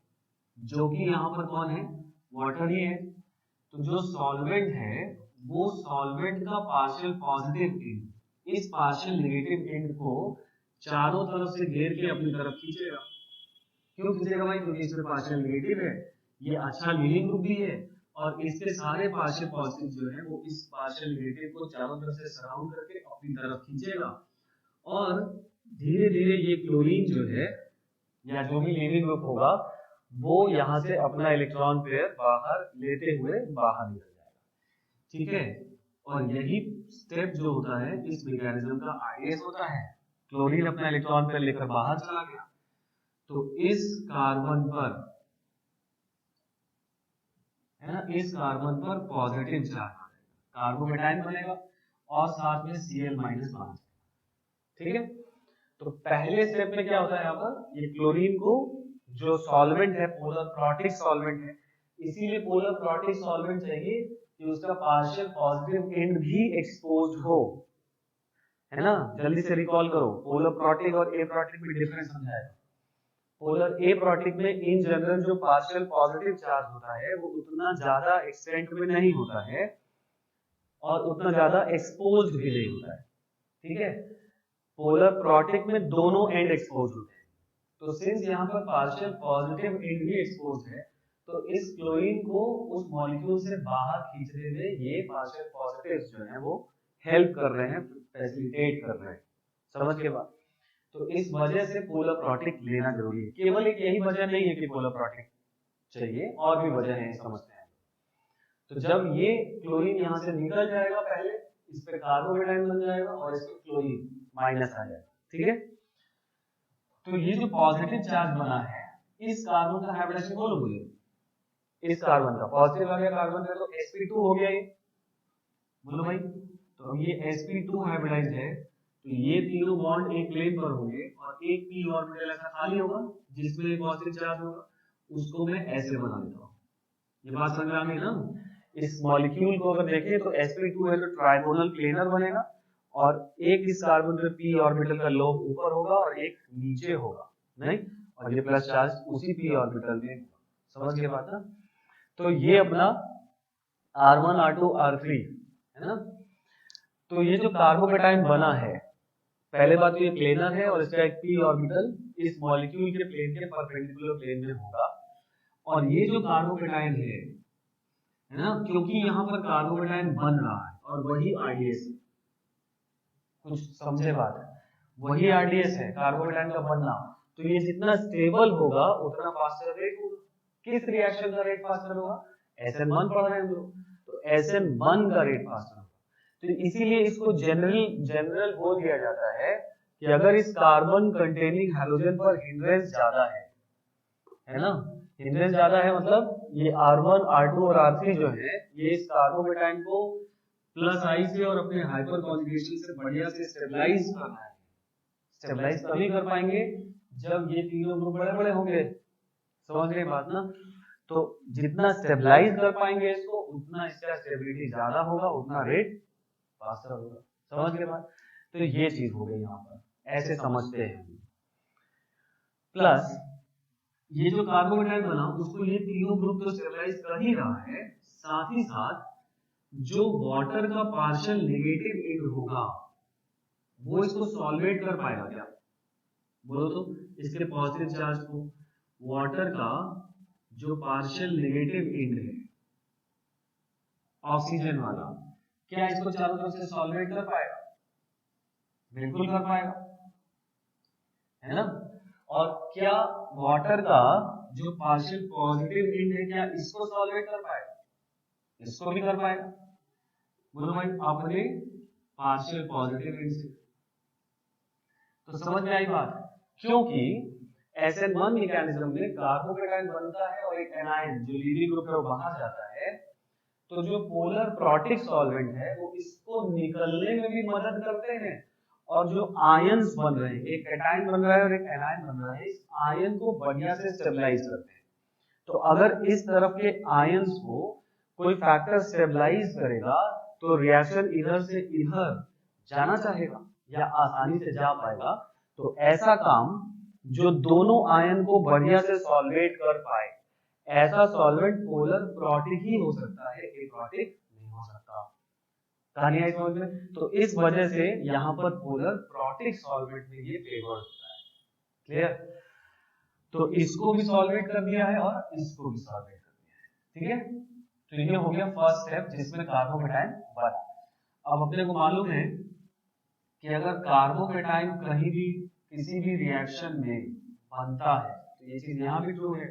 जो कि यहाँ पर कौन है, वाटर ही है, तो जो सॉल्वेंट है वो सॉल्वेंट का पार्शियल पॉजिटिव एंड, इस पार्शियल नेगेटिव एंड को चारों तरफ से घेर के अपनी तरफ खींचेगा। क्यों खींचेगा भाई? क्योंकि इसमें पार्शियल नेगेटिव है, ये अच्छा लीविंग ग्रुप भी है, और इसके सारे पार्शियल पॉजिटिव जो है वो इस पार्शियल नेगेटिव को चारों तरफ से सराउंड करके अपनी तरफ खींचेगा, और धीरे धीरे ये क्लोरीन जो है या जो भी लीविंग ग्रुप होगा वो यहाँ से अपना इलेक्ट्रॉन पेयर बाहर लेते हुए बाहर निकल जाएगा। ठीक है, और यही स्टेप जो होता है इस मैकेनिज्म का आईएस होता है। क्लोरीन अपना इलेक्ट्रॉन पेयर लेकर बाहर चला गया, तो इस कार्बन पर है ना, इस कार्बन पर पॉजिटिव चार्ज कार्बोकेटाइन बनेगा और साथ में Cl- बना। ठीक है, तो पहले स्टेप में क्या होता है, यहाँ पर ये क्लोरीन को जो सॉल्वेंट है पोलर प्रोटिक सॉल्वेंट है, इसीलिए पोलर प्रोटिक सॉल्वेंट चाहिए कि उसका पार्शियल पॉजिटिव एंड भी एक्सपोज्ड हो, है ना। जल्दी से रिकॉल करो, पोलर प्रोटिक और एप्रोटिक में डिफरेंस समझाएगा। पोलर एप्रोटिक में इन जनरल जो पार्शियल पॉजिटिव चार्ज होता है वो उतना ज्यादा एक्सटेंट में नहीं होता है और उतना ज्यादा एक्सपोज्ड भी नहीं होता है। ठीक है, पोलर प्रोटिक में दोनों एंड एक्सपोज होते हैं, तो सिंस यहाँ पर पार्शियल पॉजिटिव एंड भी एक्सपोज है, तो इस क्लोरीन को उस मॉलिक्यूल से बाहर खींचने में ये पार्शियल पॉजिटिव्स जो है वो हेल्प कर रहे हैं, फैसिलिटेट कर रहे हैं। समझ के बाद, तो इस वजह से पोलर प्रोटिक लेना जरूरी है। केवल एक यही वजह नहीं है कि पोलर प्रोटिक चाहिए, और भी वजह है, समझते हैं। तो जब ये क्लोरीन यहाँ से निकल जाएगा, पहले इस पे कार्बोकेटाइन बन जाएगा और इस पे क्लोरीन माइनस आ जाएगा। ठीक है, तो ये जो पॉजिटिव चार्ज बना है इस कार्बन का हाइब्रिडाइजेशन बोलो मुझे, इस कार्बन का पॉजिटिव आ गया कार्बन का, तो sp2 हो गया ये, बोलो भाई। तो ये sp2 हाइब्रिडाइज है, तो ये तीनों बॉन्ड एक प्लेन पर होंगे और एक p ऑर्बिटल ऐसा खाली होगा जिसमें एक पॉजिटिव चार्ज होगा, उसको मैं ऐसे बना देता हूं। ये बात समझ आ गई ना। इस मॉलिक्यूल को अगर देखें तो sp2 है तो ट्राइगोनल प्लेनर बनेगा, और एक इस कार्बन पे p ऑर्बिटल का लोब ऊपर होगा और एक नीचे होगा, नहीं, और ये प्लस चार्ज उसी p ऑर्बिटल में होगा। समझ के बात ना। तो ये अपना r1 r2 r3 है ना। तो ये जो कार्बोकेटाइन बना है, पहले बात तो ये प्लेनर है और इसका एक p ऑर्बिटल इस मॉलिक्यूल के प्लेन के परपेंडिकुलर प्लेन में होगा, और ये जो कार्बोकेटाइन है ना, क्योंकि यहाँ पर कार्बोकेटाइन बन रहा है और वही आरडीएस है, कुछ समझे बात है, वही आरडीएस है कार्बोकेटाइन का बनना, तो ये जितना स्टेबल होगा उतना फास्टर रेट होगा। किस रिएक्शन का रेट फास्टर होगा? SN1 पढ़ रहे हैं हम लोग, तो SN1 का रेट फास्टर होगा। तो इसीलिए इसको जनरल बोल दिया जाता है कि अगर इस कार्बन कंटेनिंग हैलोजन पर हिंड्रेंस ज्यादा है ना, हिंड्रेंस ज्यादा है मतलब ये R1 R2 और R3 जो है ये इस कार्बोकेटाइन को प्लस आई से और अपने हाइपर कॉन्जुगेशन से बढ़िया से स्टेबलाइज करना है। स्टेबलाइज तभी कर पाएंगे जब ये तीनों ग्रुप बड़े बड़े होंगे। समझ गए बात ना। तो जितना स्टेबलाइज कर पाएंगे इसको उतना इसका स्टेबिलिटी ज्यादा होगा, उतना रेट फास्टर होगा। समझ गए बात। तो ये चीज हो गई यहाँ पर, ऐसे समझते हैं। प्लस ये जो कार्बोकेटाइन बना उसको ये तीनों ग्रुप तो स्टेबलाइज कर ही रहा है, साथ ही साथ जो वाटर का पार्शियल नेगेटिव एंड होगा वो इसको सॉल्वेट कर पाएगा क्या? बोलो तो, इसके पॉजिटिव चार्ज को वाटर का जो पार्शियल नेगेटिव एंड है ऑक्सीजन वाला, क्या इसको चारों तरफ से सॉल्वेट कर पाएगा? बिल्कुल कर पाएगा, है ना। और क्या वाटर का जो पार्शियल पॉजिटिव एंड है क्या इसको सॉल्वेट कर पाएगा? इसको भी कर पाएगा। बोलो भाई अपने पार्शियल पॉजिटिव एंड से। तो समझ में आई बात, क्योंकि SN1 मैकेनिज्म में कार्बोकेटाइन बनता है और एक एनायन जो लीविंग ग्रुप है वो बाहर जाता है, तो जो पोलर प्रोटिक सॉल्वेंट है वो इसको निकलने में भी मदद करते हैं, और जो आयंस बन रहे हैं, एक कैटायन बन रहा है और एक एनायन बन रहा है, इस आयन को बढ़िया से स्टेबलाइज करते हैं। तो अगर इस तरफ के आयंस को कोई फैक्टर स्टेबलाइज करेगा तो रिएक्शन इधर से इधर जाना चाहेगा या आसानी से जा पाएगा। तो ऐसा काम जो दोनों आयन को बढ़िया से सॉल्वेट कर पाए, ऐसा सॉल्वेंट पोलर प्रोटिक ही हो सकता है, एप्रोटिक नहीं हो सकता। कहानी आई समझ में? तो इस वजह से यहाँ पर पोलर प्रोटिक सॉल्वेंट में ये फेवर्ड होता है। क्लियर? तो इसको भी सॉल्वेट कर दिया है और इसको भी सॉल्वेट कर दिया है। ठीक है, तो ये हो गया फर्स्ट स्टेप जिसमें कार्बोकेटाइन बना। अब अपने को मालूम है कि अगर कार्बोकेटाइन कहीं भी किसी भी रिएक्शन में बनता है तो ये चीज यहाँ भी ट्रू है,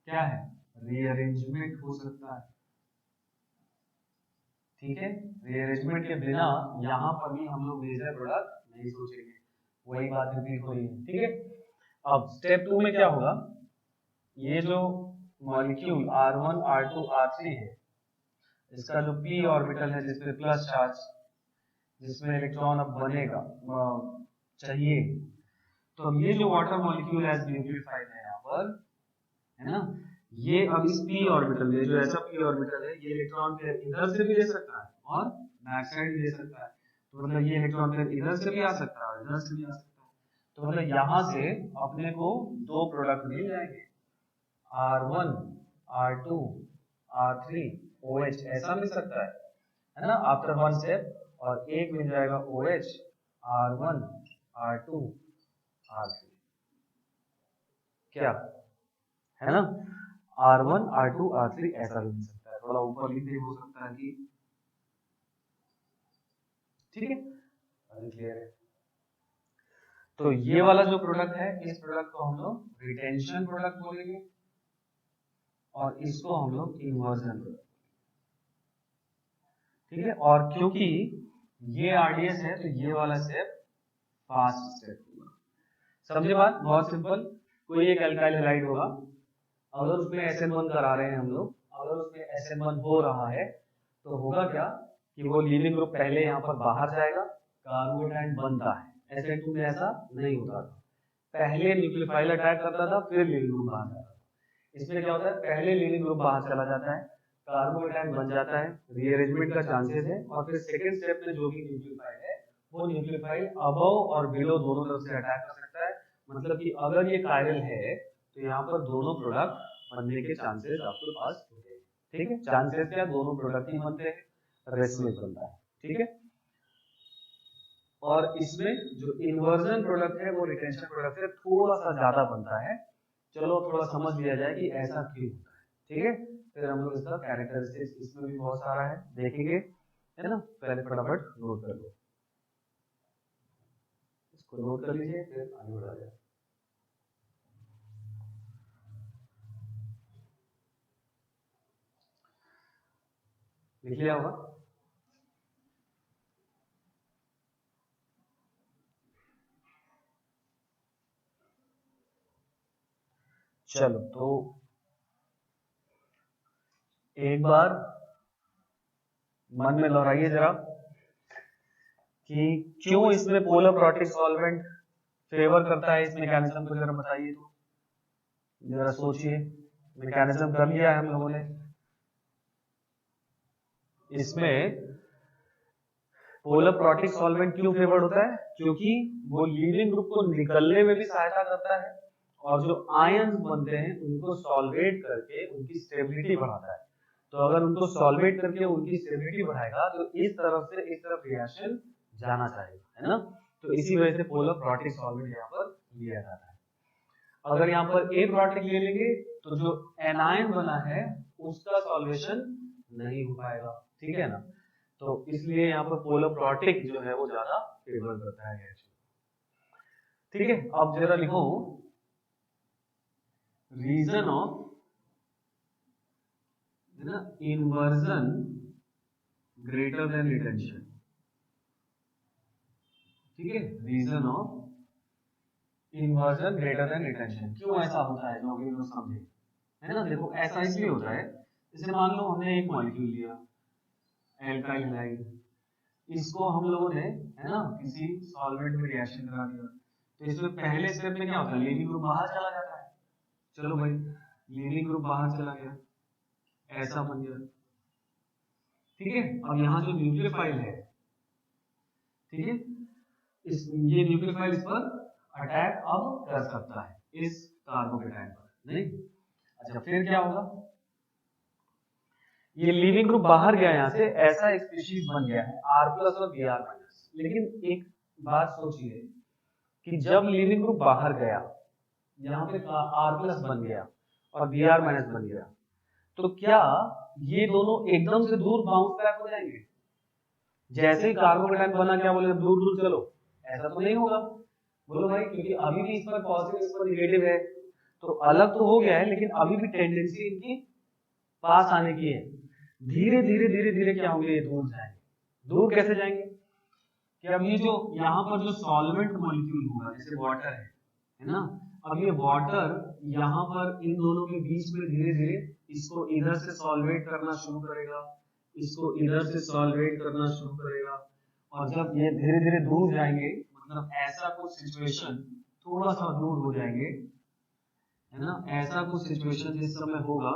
क्या है? रीअरेंजमेंट हो सकता है। ठीक है, रीअरेंजमेंट के बिना यहाँ पर भी हम लोग मेजर प्रोडक्ट नहीं सोचेंगे, वही बात रिपीट हो रही है। ठीक है, अब स्टेप 2 में क्या होगा? ये जो मॉलिक्यूल R1 R2 R3 है, इसका जो p ऑर्बिटल है जिसपे प्लस चार्ज, जिसमें इलेक्ट्रॉन अब बनेगा चाहिए, तो अब ये जो वाटर मॉलिक्यूल एज न्यूक्लियोफाइल है यहाँ पर, है ना, ये अब इस p ऑर्बिटल में जो ऐसा p ऑर्बिटल है, ये इलेक्ट्रॉन पेयर इधर से भी ले सकता है और बैक साइड भी ले सकता है। तो मतलब ये इलेक्ट्रॉन पेयर इधर से भी आ सकता है और इधर से भी आ सकता है। तो मतलब यहाँ से अपने को दो प्रोडक्ट मिल जाएंगे, R1 R2 R3 OH ऐसा मिल सकता है ना, आफ्टर वन स्टेप। और एक मिल जाएगा OH R1 R2 R3, क्या है ना, R1 R2 R3 ऐसा भी मिल सकता है, थोड़ा ऊपर लिख दे हो सकता है कि, ठीक है, क्लियर है। तो ये वाला जो प्रोडक्ट है, इस प्रोडक्ट को हम लोग रिटेंशन प्रोडक्ट बोलेंगे और इसको हम लोग इन्वर्जन प्रोडक्ट। ठीक है, और क्योंकि ये RDS है तो ये वाला स्टेप फास्ट स्टेप होगा। समझे बात? बहुत सिंपल। कोई एक एल्काइल हैलाइड होगा, अगर उसमें SN1 करा रहे हैं हम लोग, अगर उसमें SN1 हो रहा है तो होगा क्या कि वो लीविंग ग्रुप पहले यहाँ पर बाहर जाएगा, कार्बोकेटाइन बनता है। SN2 में ऐसा नहीं होता था, पहले न्यूक्लियोफाइल अटैक करता था फिर लीविंग ग्रुप बाहर जाता था। इसमें क्या होता है, पहले लीविंग ग्रुप बाहर चला जाता है, कार्बोकेटाइन बन जाता है, रीअरेंजमेंट का चांसेस है, और फिर सेकंड स्टेप में जो भी न्यूक्लियोफाइल है वो न्यूक्लियोफाइल अबव और बिलो दोनों तरफ से अटैक कर सकता है। मतलब कि अगर ये कायरल है तो यहाँ पर दोनों प्रोडक्ट बनने के चांसेस आपके पास होते हैं। ठीक है, चांसेस क्या, दोनों प्रोडक्ट ही बनते हैं, रेस्ट में बनता है। ठीक है, और इसमें जो इन्वर्जन प्रोडक्ट है वो रिटेंशन प्रोडक्ट से थोड़ा सा ज्यादा बनता है। चलो थोड़ा समझ लिया जाए कि ऐसा क्यों होता है। ठीक है, फिर हम लोग इसका कैरेक्टरिस्टिक्स इसमें भी बहुत सारा है देखेंगे, है ना। पहले फटाफट नोट कर लो, इसको नोट कर लीजिए फिर आगे बढ़ा जाए। लिख लिया होगा? चलो तो एक बार मन में दोहराइए जरा कि क्यों इसमें पोलर प्रोटिक सॉल्वेंट फेवर करता है। इस मैकेनिज्म को जरा बताइए, तो जरा सोचिए। मैकेनिज्म कर लिया है हम लोगों ने। इसमें पोलर प्रोटिक सॉल्वेंट क्यों फेवर्ड होता है? क्योंकि वो लीविंग ग्रुप को निकलने में भी सहायता करता है और जो आयंस बनते हैं उनको सॉल्वेट करके उनकी स्टेबिलिटी बढ़ाता है। तो अगर उनको सॉल्वेट करके उनकी स्टेबिलिटी बढ़ाएगा तो इस तरफ से इस तरफ रिएक्शन जाना चाहिए, है ना। तो इसी वजह से पोलर प्रोटिक सॉल्वेंट यहाँ पर लिया जाता है। अगर यहाँ पर ए प्रोटिक ले लेंगे तो जो एनायन बना है उसका सॉल्वेशन नहीं हो पाएगा, ठीक है ना। तो इसलिए यहाँ पर पोलर प्रोटिक जो है वो ज्यादा फेवर करता है। ठीक है, अब जरा लिखो reason of inversion greater than retention. ठीक है, reason of inversion greater than retention. क्यों ऐसा होता है जो भी लोग समझे, है ना। देखो ऐसा इसलिए होता है, जैसे मान लो हमने एक मॉलिक्यूल लिया एल्काइल हैलाइड, इसको हम लोगों ने, है ना, किसी सॉल्वेंट में रिएक्शन करा दिया, तो इसमें पहले स्टेप में क्या होता है, लीविंग ग्रुप बाहर चला जाता है। चलो भाई, लीविंग ग्रुप बाहर चला गया, ऐसा बन गया। ठीक है, अब यहाँ जो न्यूक्लियोफाइल है, ठीक है, ये न्यूक्लियोफाइल इस पर अटैक अब कर सकता है इस कार्बोकेटाइन पर, नहीं। अच्छा, फिर क्या होगा, ये लीविंग ग्रुप बाहर गया यहाँ से, ऐसा एक स्पीशीज बन गया है R प्लस और Br माइनस। लेकिन एक बात सोचिए कि जब लीविंग ग्रुप बाहर गया, यहाँ पे R प्लस बन गया और Br माइनस बन गया, तो क्या ये दोनों एकदम से दूर बाउंस बैक हो जाएंगे? जैसे ही कार्बोकेटायन बना, क्या बोले दूर दूर चलो, ऐसा तो नहीं होगा। बोलो भाई, क्योंकि अभी भी इस पर पॉजिटिव इस पर नेगेटिव है, तो अलग तो हो गया है लेकिन अभी भी टेंडेंसी इनकी पास आने की है। धीरे धीरे धीरे धीरे क्या होंगे, ये दूर जाएंगे। दूर कैसे जाएंगे कि अब ये जो यहाँ पर जो सॉल्वेंट मॉलिक्यूल होगा, जैसे वाटर है ना, अब ये वाटर यहाँ पर इन दोनों के बीच में धीरे धीरे इसको इधर से सॉल्वेट करना शुरू करेगा, इसको इधर से सॉल्वेट करना शुरू करेगा, और जब ये धीरे धीरे दूर जाएंगे, मतलब ऐसा कुछ सिचुएशन थोड़ा सा दूर हो जाएंगे, है ना, ऐसा कुछ सिचुएशन जिस समय होगा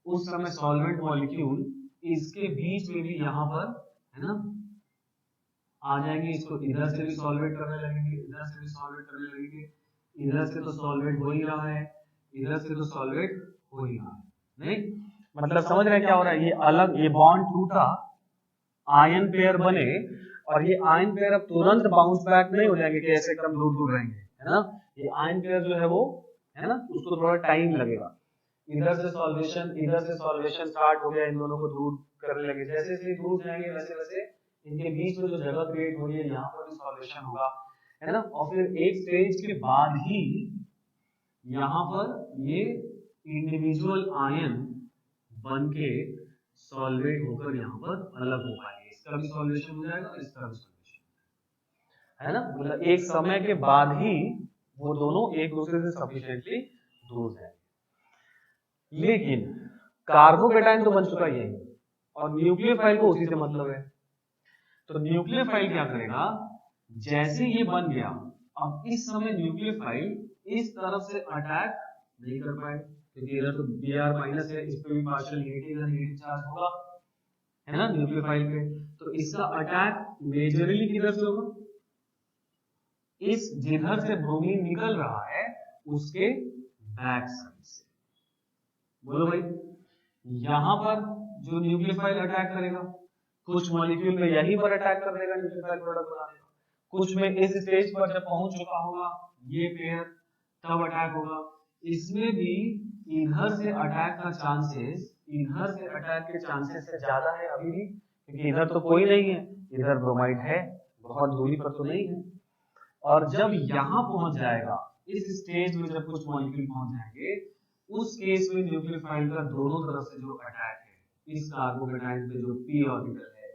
उस समय सॉल्वेंट मॉलिक्यूल इसके बीच में भी यहाँ पर, है ना, आ जाएंगे, इसको इधर से भी सॉल्वेट करने लगेंगे, इधर से भी सॉल्वेट करने लगेंगे। इधर से तो सॉल्वेट हो ही रहा है, इधर से तो सॉल्वेट हो ही रहा है। नहीं, मतलब समझ रहे हैं क्या हो रहा है? ये अलग, ये बॉन्ड टूटा, आयन पेयर बने, और ये आयन पेयर अब तुरंत बाउंस बैक नहीं हो जाएंगे कि ऐसे एकदम दूर दूर रहेंगे, है ना। ये आयन पेयर जो है वो, है ना, उसको थोड़ा टाइम लगेगा। इधर से सॉल्वेशन स्टार्ट हो गया, इन दोनों को दूर करने लगे। जैसे जैसे दूर जाएंगे वैसे वैसे इनके बीच में जो जगह क्रिएट हो रही है, यहाँ पर भी सॉल्वेशन होगा, है ना। और फिर एक स्टेज के बाद ही यहाँ पर ये इंडिविजुअल आयन बन के सॉल्वेट होकर यहाँ पर अलग हो पाएंगे। इसका भी सॉल्वेशन हो जाएगा, इसका भी सॉल्वेशन, है ना। मतलब एक समय के बाद ही वो दोनों एक दूसरे से सफिशिएंटली दूर जाएंगे। लेकिन कार्बोकेटायन तो बन चुका है यही, और न्यूक्लियोफाइल को उसी से मतलब है। तो न्यूक्लियोफाइल क्या करेगा, जैसे ये बन गया, अब इस समय न्यूक्लियोफाइल इस तरफ से अटैक नहीं कर पाए, क्योंकि इधर तो Br माइनस है, इस पे भी पार्शियल नेगेटिव चार्ज होगा, है ना, न्यूक्लियोफाइल पे। तो इसका अटैक मेजरली किधर से होगा, इस जिधर से ब्रोमीन निकल रहा है उसके बैक साइड से। बोलो भाई, यहां पर जो न्यूक्लियोफाइल अटैक करेगा, कुछ मॉलिक्यूल में यहीं पर अटैक कर देगा, न्यूक्लियोफाइल प्रोडक्ट बना देगा। कुछ में इस स्टेज पर जब पहुंच चुका होगा ये पेयर, तब अटैक होगा। इसमें भी इधर से अटैक का चांसेस, इधर से अटैक के चांसेस से ज्यादा है अभी भी, क्योंकि इधर तो कोई नहीं है, इधर ब्रोमाइड है, बहुत दूरी पर तो नहीं है। और जब यहां पहुंच जाएगा, इस स्टेज में जब कुछ मॉलिक्यूल पहुंच जाएंगे, उस केस में न्यूक्लियोफाइल का दोनों तरफ से जो अटैक है, इस कार्बोकेटायन पे जो p ऑर्बिटल है,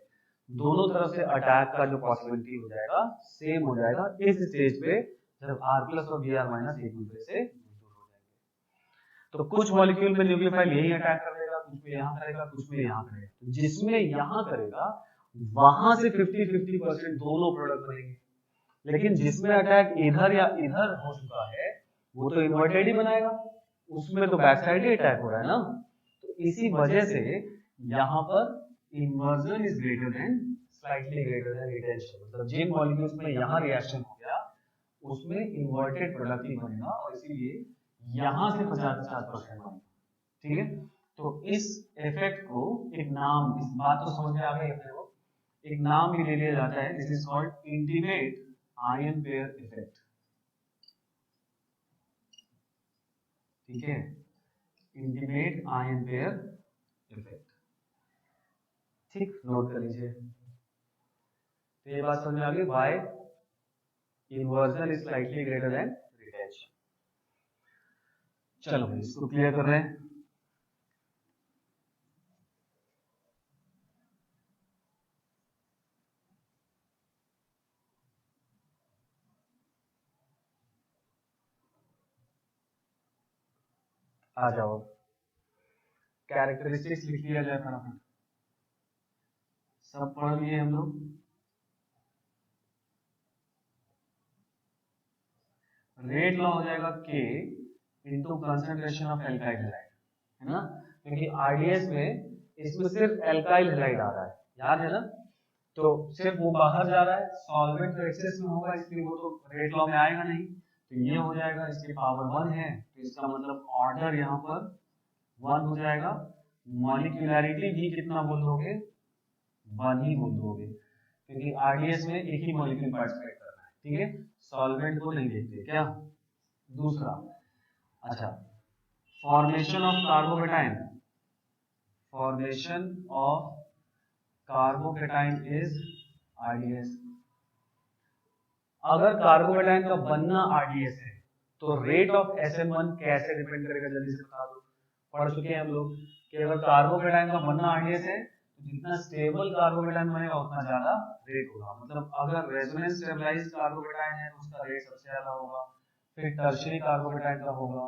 दोनों तरफ से अटैक का जो पॉसिबिलिटी हो जाएगा सेम हो जाएगा इस स्टेज पे, जब R प्लस और Br माइनस एक दूसरे से दूर हो जाएंगे। तो कुछ मॉलिक्यूल में न्यूक्लियोफाइल यही अटैक कर देगा, कुछ में यहाँ करेगा, कुछ में यहाँ करेगा। तो जिसमें यहाँ करेगा वहां से 50-50% दोनों प्रोडक्ट बनेंगे, लेकिन जिसमें अटैक इधर या इधर हो चुका है वो तो इन्वर्टेड ही बनाएगा, उसमें तो बैक साइड ही अटैक हो रहा है ना। तो इसी वजह से यहाँ पर inversion is greater than, slightly greater than retention. मतलब जिन मॉलिक्यूल्स में यहाँ रिएक्शन हो गया उसमें इन्वर्टेड प्रोडक्ट ही बनेगा, और इसीलिए यहाँ से 50-50% बनेगा। ठीक है, तो इस इफेक्ट को एक नाम, इस बात को समझ में आ गई अपने को, एक नाम भी ले लिया जाता है, this is called intimate ion pair effect. ठीक है, इंटीमेट आयन पेयर इफेक्ट। ठीक, नोट कर लीजिए। तो ये बात समझ में आ गई, why inversion is slightly greater than retention. चलो भाई, इसको क्लियर कर रहे हैं। आ जाओ, कैरेक्टरिस्टिक्स लिख लिया जाए फटाफट। सब पढ़ लिए हम लोग। रेट लॉ हो जाएगा K into concentration of alkyl halide, है ना, क्योंकि आरडीएस में इसमें सिर्फ एल्काइल हैलाइड आ रहा है, याद है ना। तो सिर्फ वो बाहर जा रहा है, सॉल्वेंट तो एक्सेस में होगा, इसलिए वो तो रेट लॉ में आएगा नहीं। तो ये हो जाएगा, इसकी पावर 1 है, तो इसका मतलब ऑर्डर यहाँ पर 1 हो जाएगा। मॉलिक्यूलैरिटी भी कितना बोल दोगे, 1 ही बोल दोगे, क्योंकि आरडीएस में एक ही मॉलिक्यूल पार्टिसिपेट करना है, ठीक है, सॉल्वेंट को नहीं देखते क्या। दूसरा, अच्छा, formation of carbocation, formation of carbocation is RDS. अगर कार्बोकेटाइन का बनना आरडीएस है तो रेट ऑफ SN1 कैसे डिपेंड करेगा, जल्दी से बता दो। पढ़ चुके हैं हम लोग कि अगर कार्बोकेटाइन का बनना आरडीएस है तो जितना स्टेबल कार्बोकेटाइन बनेगा उतना ज्यादा रेट होगा। मतलब अगर रेजोनेंस स्टेबलाइज्ड कार्बोकेटाइन है तो उसका रेट सबसे ज्यादा होगा, फिर टर्शियरी कार्बोकेटाइन का होगा,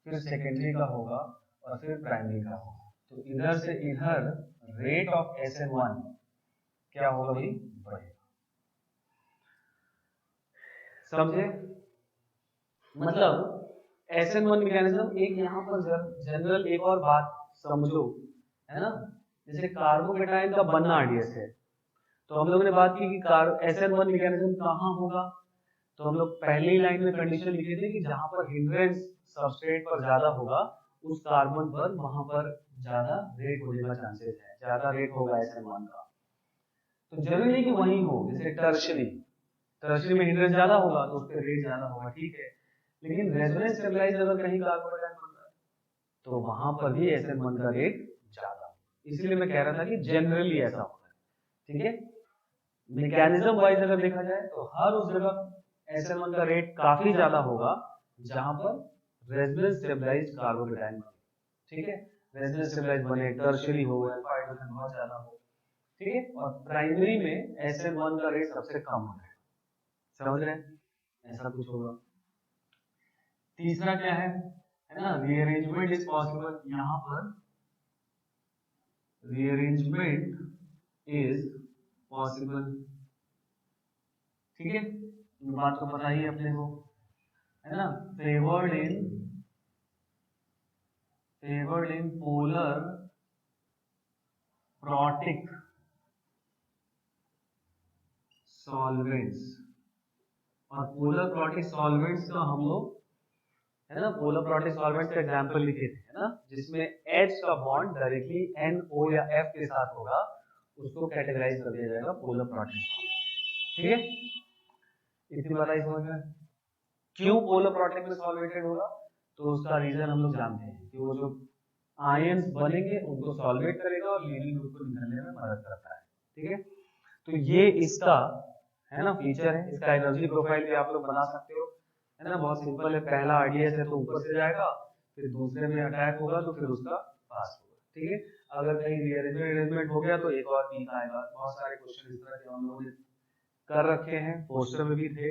फिर सेकेंडरी का होगा और फिर प्राइमरी का होगा। तो इधर से इधर रेट ऑफ SN1 क्या होगा भाई, बढ़ेगा। समझे? मतलब SN1 मैकेनिज्म एक यहाँ पर जनरल एक और बात समझो, है ना, जैसे कार्बोकेटाइन का बनना आरडीएस है तो हम लोगों ने बात की कि SN1 मैकेनिज्म कहाँ होगा, तो हम लोग पहली लाइन में कंडीशन लिखे थे कि जहां पर हिंड्रेंस सबस्ट्रेट पर ज्यादा होगा उस कार्बन पर वहां पर ज्यादा रेट होने का चांसेस है, ज्यादा रेट होगा SN1 का। तो जरूरी नहीं कि वही हो, जैसे टर्शियरी में हिंड्रेंस ज्यादा होगा तो उस पर रेट ज्यादा होगा, ठीक है, लेकिन रेजोनेंस स्टेबलाइज्ड अगर कहीं कार्बोकेटाइन बन रहा है तो वहां पर भी SN1 का रेट ज्यादा, इसलिए मैं कह रहा था कि जनरली ऐसा होता है, ठीक है। मैकेनिज्म वाइज अगर देखा जाए तो हर उस जगह SN1 का रेट काफी ज्यादा होगा जहां पर रेजोनेंस स्टेबलाइज्ड कार्बोकेटाइन बने, ठीक है, रेजोनेंस स्टेबलाइज्ड बने, टर्शियरी हो, अल्फा हाइड्रोजन बहुत ज्यादा हो, ठीक है, और प्राइमरी में SN1 का रेट सबसे कम होगा। समझ रहे हैं, ऐसा कुछ होगा। तीसरा क्या है ना, रीअरेंजमेंट इज पॉसिबल, यहां पर रीअरेंजमेंट इज पॉसिबल, ठीक है, बात तो पता ही है अपने को, है ना, favoured in polar protic solvents, और पोलर प्रोटिक सॉल्वेंट्स का हम लोग, है ना, पोलर प्रोटिक सॉल्वेंट्स का एग्जांपल लिखे थे, है ना, जिसमें H का बॉन्ड डायरेक्टली NO या F के साथ होगा उसको कैटेगराइज कर दिया जाएगा पोलर प्रोटिक सॉल्वेंट, ठीक है। इतनी बात आई समझ में? क्यों पोलर प्रोटिक में सॉल्वेटेड होगा, तो उसका रीजन हम लोग जानते हैं कि वो जो आयंस बनेंगे उनको सॉल्वेट करेगा और लीविंग ग्रुप को निकलने में मदद करता है, ठीक है। तो ये इसका, है ना, फीचर है। इसका एनर्जी प्रोफाइल भी आप लोग बना सकते हो, है ना, बहुत सिंपल है। पहला आरडीएस है तो ऊपर से जाएगा, फिर दूसरे में अटैक होगा तो फिर उसका पास होगा, ठीक है। अगर कहीं रीअरेंजमेंट हो गया तो एक और पीक आएगा। बहुत सारे क्वेश्चन इस तरह के हम लोगों ने कर रखे हैं, पोस्टर में भी थे,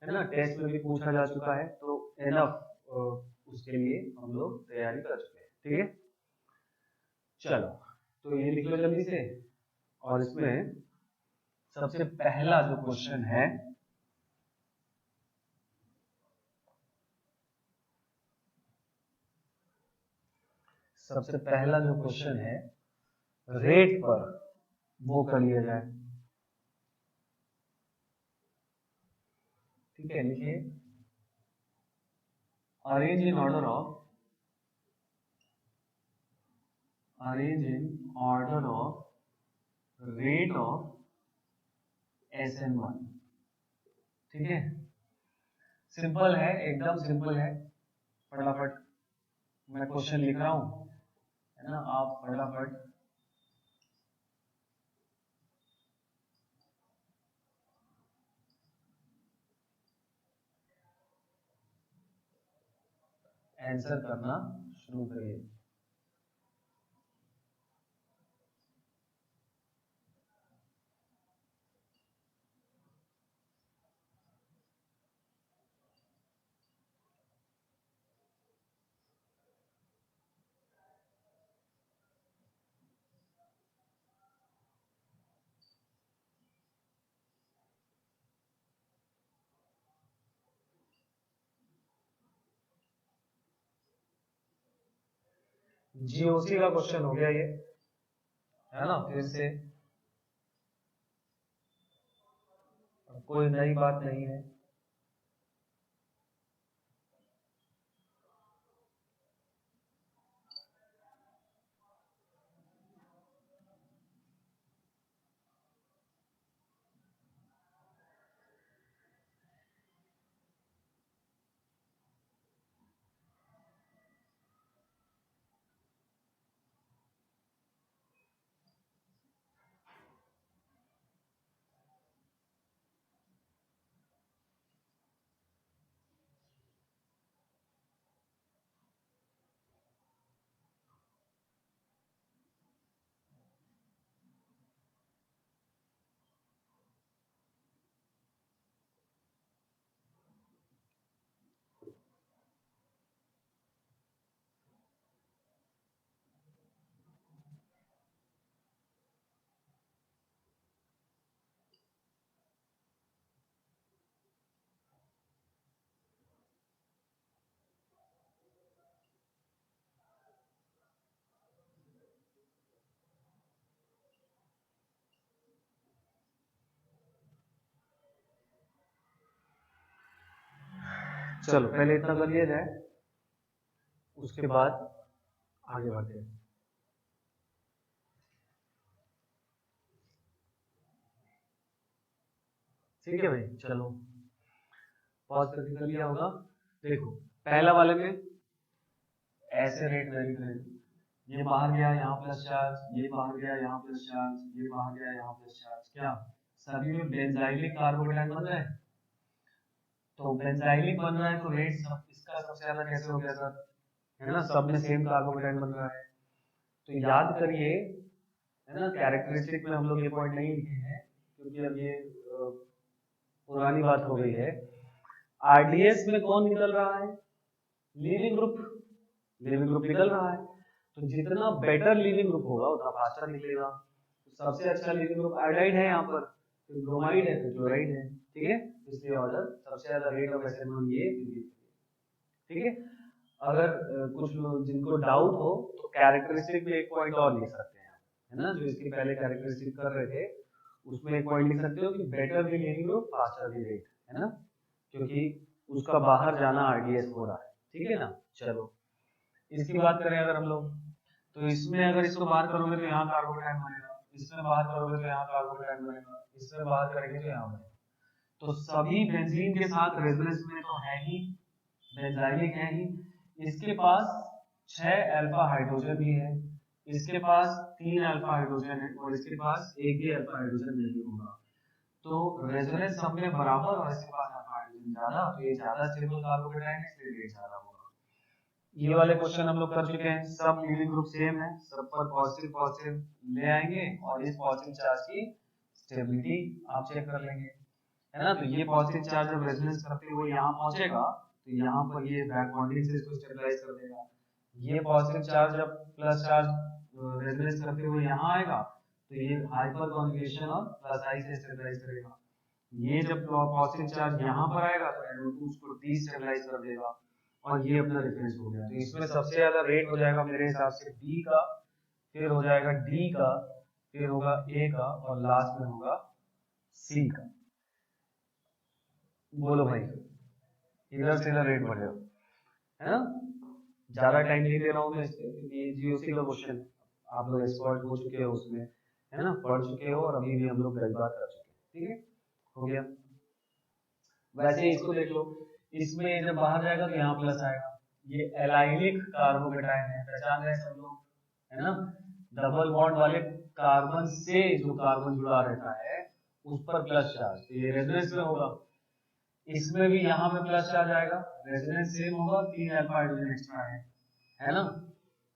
है ना, टेस्ट में भी पूछा जा चुका है, तो एनफ उसके लिए हम लोग तैयारी कर चुके हैं, ठीक है। चलो तो ये लिख लो जल्दी से, और इसमें सबसे पहला जो क्वेश्चन है, सबसे पहला जो क्वेश्चन है रेट पर, वो कर लिया जाए, ठीक है। लिखिए, arrange in order of rate of SN1, ठीक है। सिंपल है, एकदम सिंपल है। फटाफट मैं क्वेश्चन लिख रहा हूं, है ना, आप फटाफट आंसर करना शुरू करिए। जीओसी का क्वेश्चन हो गया ये, है ना, फिर से कोई नई बात नहीं है। चलो पहले इतना कर लिया जाए, उसके बाद आगे बढ़ते हैं। ठीक है भाई, चलो पॉज करके कर लिया होगा। देखो पहला वाले में ऐसे रेट वेरी करेंगे, ये बाहर गया यहाँ प्लस चार्ज, ये बाहर गया यहाँ प्लस चार्ज, ये बाहर गया यहाँ प्लस चार्ज, क्या सभी में बेंजाइलिक कार्बोकेटाइन बन रहा है? तो बेंजाइलिक बन रहा है तो रेट सब इसका सबसे ज्यादा कैसे हो गया सर, है ना, सब में सेम कार्बोकेटाइन बन रहा है। तो याद करिए, है ना, कैरेक्टरिस्टिक में हम लोग ये पॉइंट नहीं लिखे हैं क्योंकि अब ये पुरानी बात हो गई है। आरडीएस में कौन निकल रहा है? लीविंग ग्रुप, लीविंग ग्रुप निकल रहा है। तो जितना बेटर लीविंग ग्रुप होगा उतना फास्टर निकलेगा। तो सबसे अच्छा लीविंग ग्रुप आयोडाइड है यहाँ पर, फिर ब्रोमाइड है, फिर क्लोराइड है, ठीक है। इसलिए ऑर्डर सबसे ज्यादा रेट ऑफ एसिड ये, ठीक है। अगर कुछ लोग जिनको डाउट हो तो कैरेक्टरिस्टिक में एक पॉइंट और लिख सकते हैं, है ना, जो इसके पहले कैरेक्टरिस्टिक कर रहे थे उसमें एक पॉइंट लिख सकते हो कि better the leaving group faster the rate, है ना, क्योंकि उसका बाहर जाना आरडीएस हो रहा है, ठीक है ना। चलो इसकी बात करें अगर हम लोग, तो इसमें अगर इसको बाहर करोगे तो यहाँ कार्बोकेटाइन बनेगा, इसमें बाहर करोगे तो यहाँ कार्बोकेटाइन बनेगा, इसमें बाहर करेंगे तो यहाँ बनेगा। तो सभी बेंजीन के साथ रेजोनेंस में तो है ही, बेंजाइलिक है ही। इसके पास 6 अल्फा हाइड्रोजन भी है, इसके पास 3 अल्फा हाइड्रोजन है और इसके पास एक भी अल्फा हाइड्रोजन नहीं होगा। तो रेजोनेंस सब में बराबर और इसके पास अल्फा हाइड्रोजन ज्यादा, तो ये ज्यादा स्टेबल कार्बोकेटाइन है, इसलिए रेट ज्यादा होगा। ये वाले क्वेश्चन हम लोग कर चुके हैं, सब लीविंग ग्रुप सेम है, सब पर पॉजिटिव पॉजिटिव ले आएंगे और इस पॉजिटिव चार्ज की स्टेबिलिटी आप चेक कर लेंगे, है ना। तो ये पॉजिटिव चार्ज जब रेजोनेंस करते हुए यहाँ पहुंचेगा तो यहाँ पर ये बैक बॉन्डिंग से इसको स्टेबलाइज कर देगा। ये पॉजिटिव चार्ज जब प्लस चार्ज रेजोनेंस करते हुए यहाँ आएगा तो ये हाइपर कॉन्जुगेशन और प्लस आई से स्टेबलाइज करेगा। ये जब पॉजिटिव चार्ज यहाँ पर आएगा तो NO2 उसको डीस्टेबलाइज कर देगा और ये अपना रेफरेंस हो गया। तो इसमें सबसे ज्यादा रेट हो जाएगा मेरे हिसाब से बी का, फिर हो जाएगा डी का, फिर होगा ए का और लास्ट में होगा सी का। बोलो भाई, इधर से इधर रेट बढ़ेगा, है ना। ज्यादा टाइम नहीं दे रहा हूँ मैं इसके, क्योंकि जीओसी का क्वेश्चन आप लोग एक्सपर्ट हो चुके हो उसमें, है ना, पढ़ चुके हो और अभी भी हम लोग कई बार कर चुके हैं, ठीक है, हो गया। वैसे इसको देख लो, इसमें जब बाहर जाएगा तो यहाँ प्लस आएगा, ये एलाइलिक कार्बोकेटाइन है, पहचान रहे सब लोग, है ना। डबल बॉन्ड वाले कार्बन से जो कार्बन जुड़ा रहता है उस पर प्लस चार्ज, तो ये रेजोनेंस में होगा। इसमें भी यहाँ पे प्लस चार्ज आएगा, रेजोनेंस सेम होगा, 3 अल्फा हाइड्रोजन एक्स्ट्रा है ना।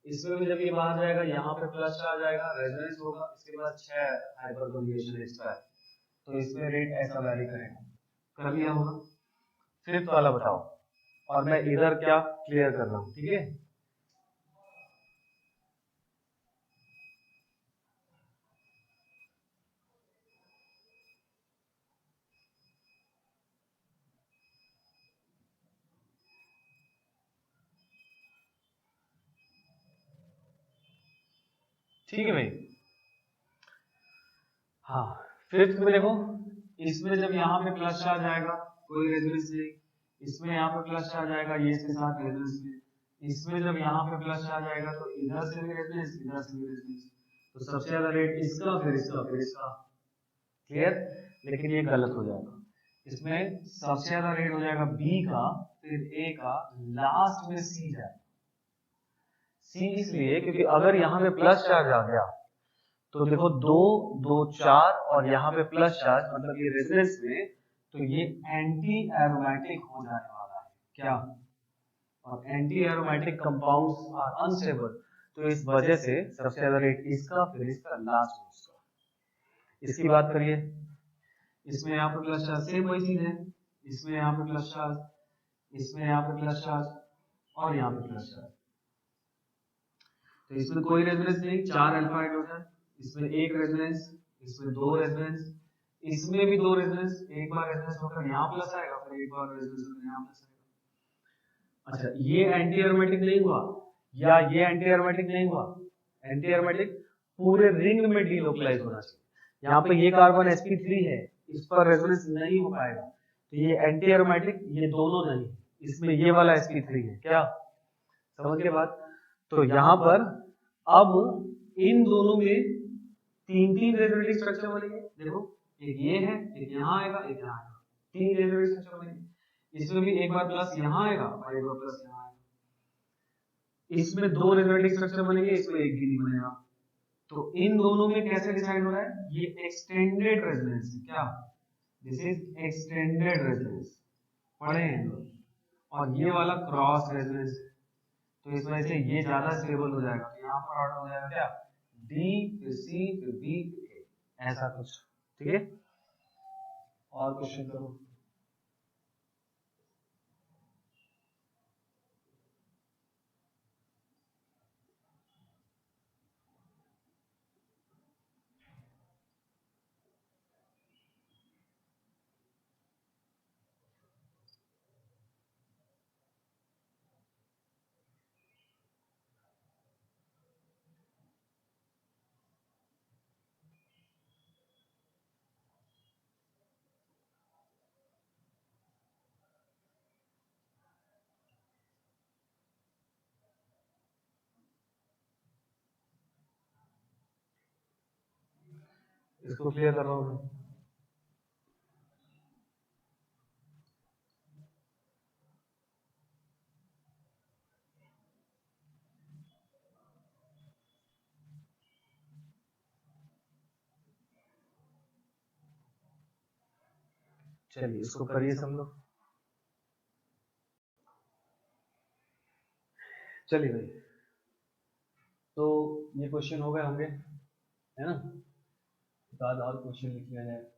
इसमें भी जब ये बाहर जाएगा यहाँ पे प्लस चार्ज आएगा, रेजोनेंस होगा, इसके बाद 6 हाइपर कॉन्जुगेशन एक्स्ट्रा है, तो इसमें रेट ऐसा वैरी करेगा। कर लिया होगा। फिफ्थ वाला बताओ, और मैं इधर क्या क्लियर कर रहा हूँ, ठीक है। ठीक है भाई, हाँ फिफ्थ में देखो, इसमें जब यहाँ पे प्लस चार्ज आएगा कोई रेजोनेंस नहीं, इसमें यहाँ पे प्लस चार्ज आएगा ये इसके साथ रेजोनेंस में, इसमें जब यहाँ पे प्लस चार्ज आएगा तो इधर से भी रेजोनेंस, इधर से भी रेजोनेंस, तो सबसे ज्यादा रेट इसका, फिर इसका, फिर इसका, क्लियर। लेकिन ये गलत हो जाएगा, इसमें सबसे ज्यादा रेट हो जाएगा बी का, फिर ए का, लास्ट में सी जाएगा। सी इसलिए क्योंकि अगर यहाँ पे प्लस चार्ज आ गया तो देखो 2 2 4 और यहाँ पे प्लस चार्ज, मतलब ये रेजोनेंस में, तो ये एंटी एरोमेटिक हो जाने वाला है, क्या, और anti aromatic compounds are unstable, तो इस वजह से सबसे ज्यादा रेट इसका, फिर इसका, लास्ट में इसका। इसकी बात करिए, इसमें यहाँ पे प्लस चार्ज, सेम वही चीज है, इसमें यहाँ पे प्लस चार्ज, इसमें यहाँ पे प्लस चार्ज और यहाँ पे प्लस चार्ज, तो इसमें कोई रेजोनेंस नहीं, 4 अल्फा हाइड्रोजन, इसमें एक रेजोनेंस, इसमें 2 रेजोनेंस, इसमें भी 2 रेजोनेंस, एक बार रेजोनेंस होकर यहाँ प्लस आएगा, फिर एक बार रेजोनेंस होकर यहाँ प्लस आएगा। अच्छा, ये एंटी एरोमेटिक नहीं हुआ, या ये एंटी एरोमेटिक नहीं हुआ, एंटी एरोमेटिक पूरे रिंग में डीलोकलाइज होना चाहिए। यहाँ पे ये कार्बन sp3 है, इस पर रेजोनेंस नहीं हो पाएगा, तो ये एंटी एरोमेटिक, ये दोनों नहीं, इसमें ये वाला sp3 है, क्या समझ के बाद। तो यहाँ पर अब इन दोनों में तीन तीन रेजोनेटिंग स्ट्रक्चर बनेंगे। देखो एक ये है, एक यहाँ आएगा, एक यहाँ आएगा, तीन रेजोनेटिंग स्ट्रक्चर बनेंगे। इसमें भी एक बार प्लस यहाँ आएगा और एक बार प्लस यहाँ आएगा। इसमें दो रेजोनेटिंग स्ट्रक्चर बनेंगे, इसमें एक भी नहीं बनेगा। तो इन दोनों में कैसे डिसाइड हो रहा है, ये एक्सटेंडेड रेजोनेंस है, क्या दिस इज एक्सटेंडेड रेजोनेंस, पढ़े हैं लोग। और ये वाला क्रॉस रेजोनेंस है, तो इस वजह से ये ज्यादा स्टेबल हो जाएगा। तो यहाँ पर ऑर्डर हो जाएगा क्या, डी फिर सी फिर बी फिर ए, ऐसा कुछ, ठीक है। और क्वेश्चन करो। इसको क्लियर कर रहा हूँ। चलिए इसको करिए सब लोग। चलिए भाई, तो ये क्वेश्चन हो गए होंगे, है ना। एक आध और क्वेश्चन लिख लिया जाए।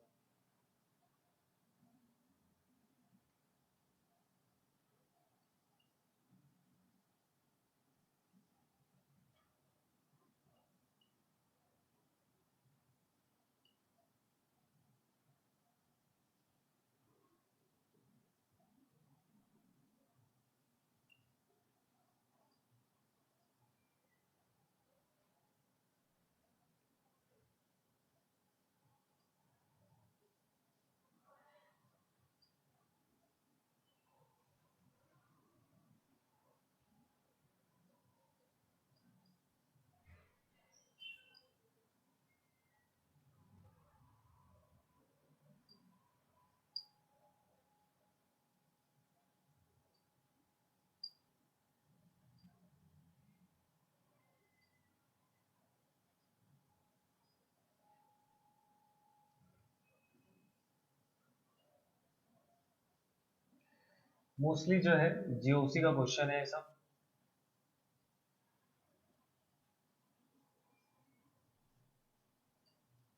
मोस्टली जो है जीओसी का क्वेश्चन है ये सब,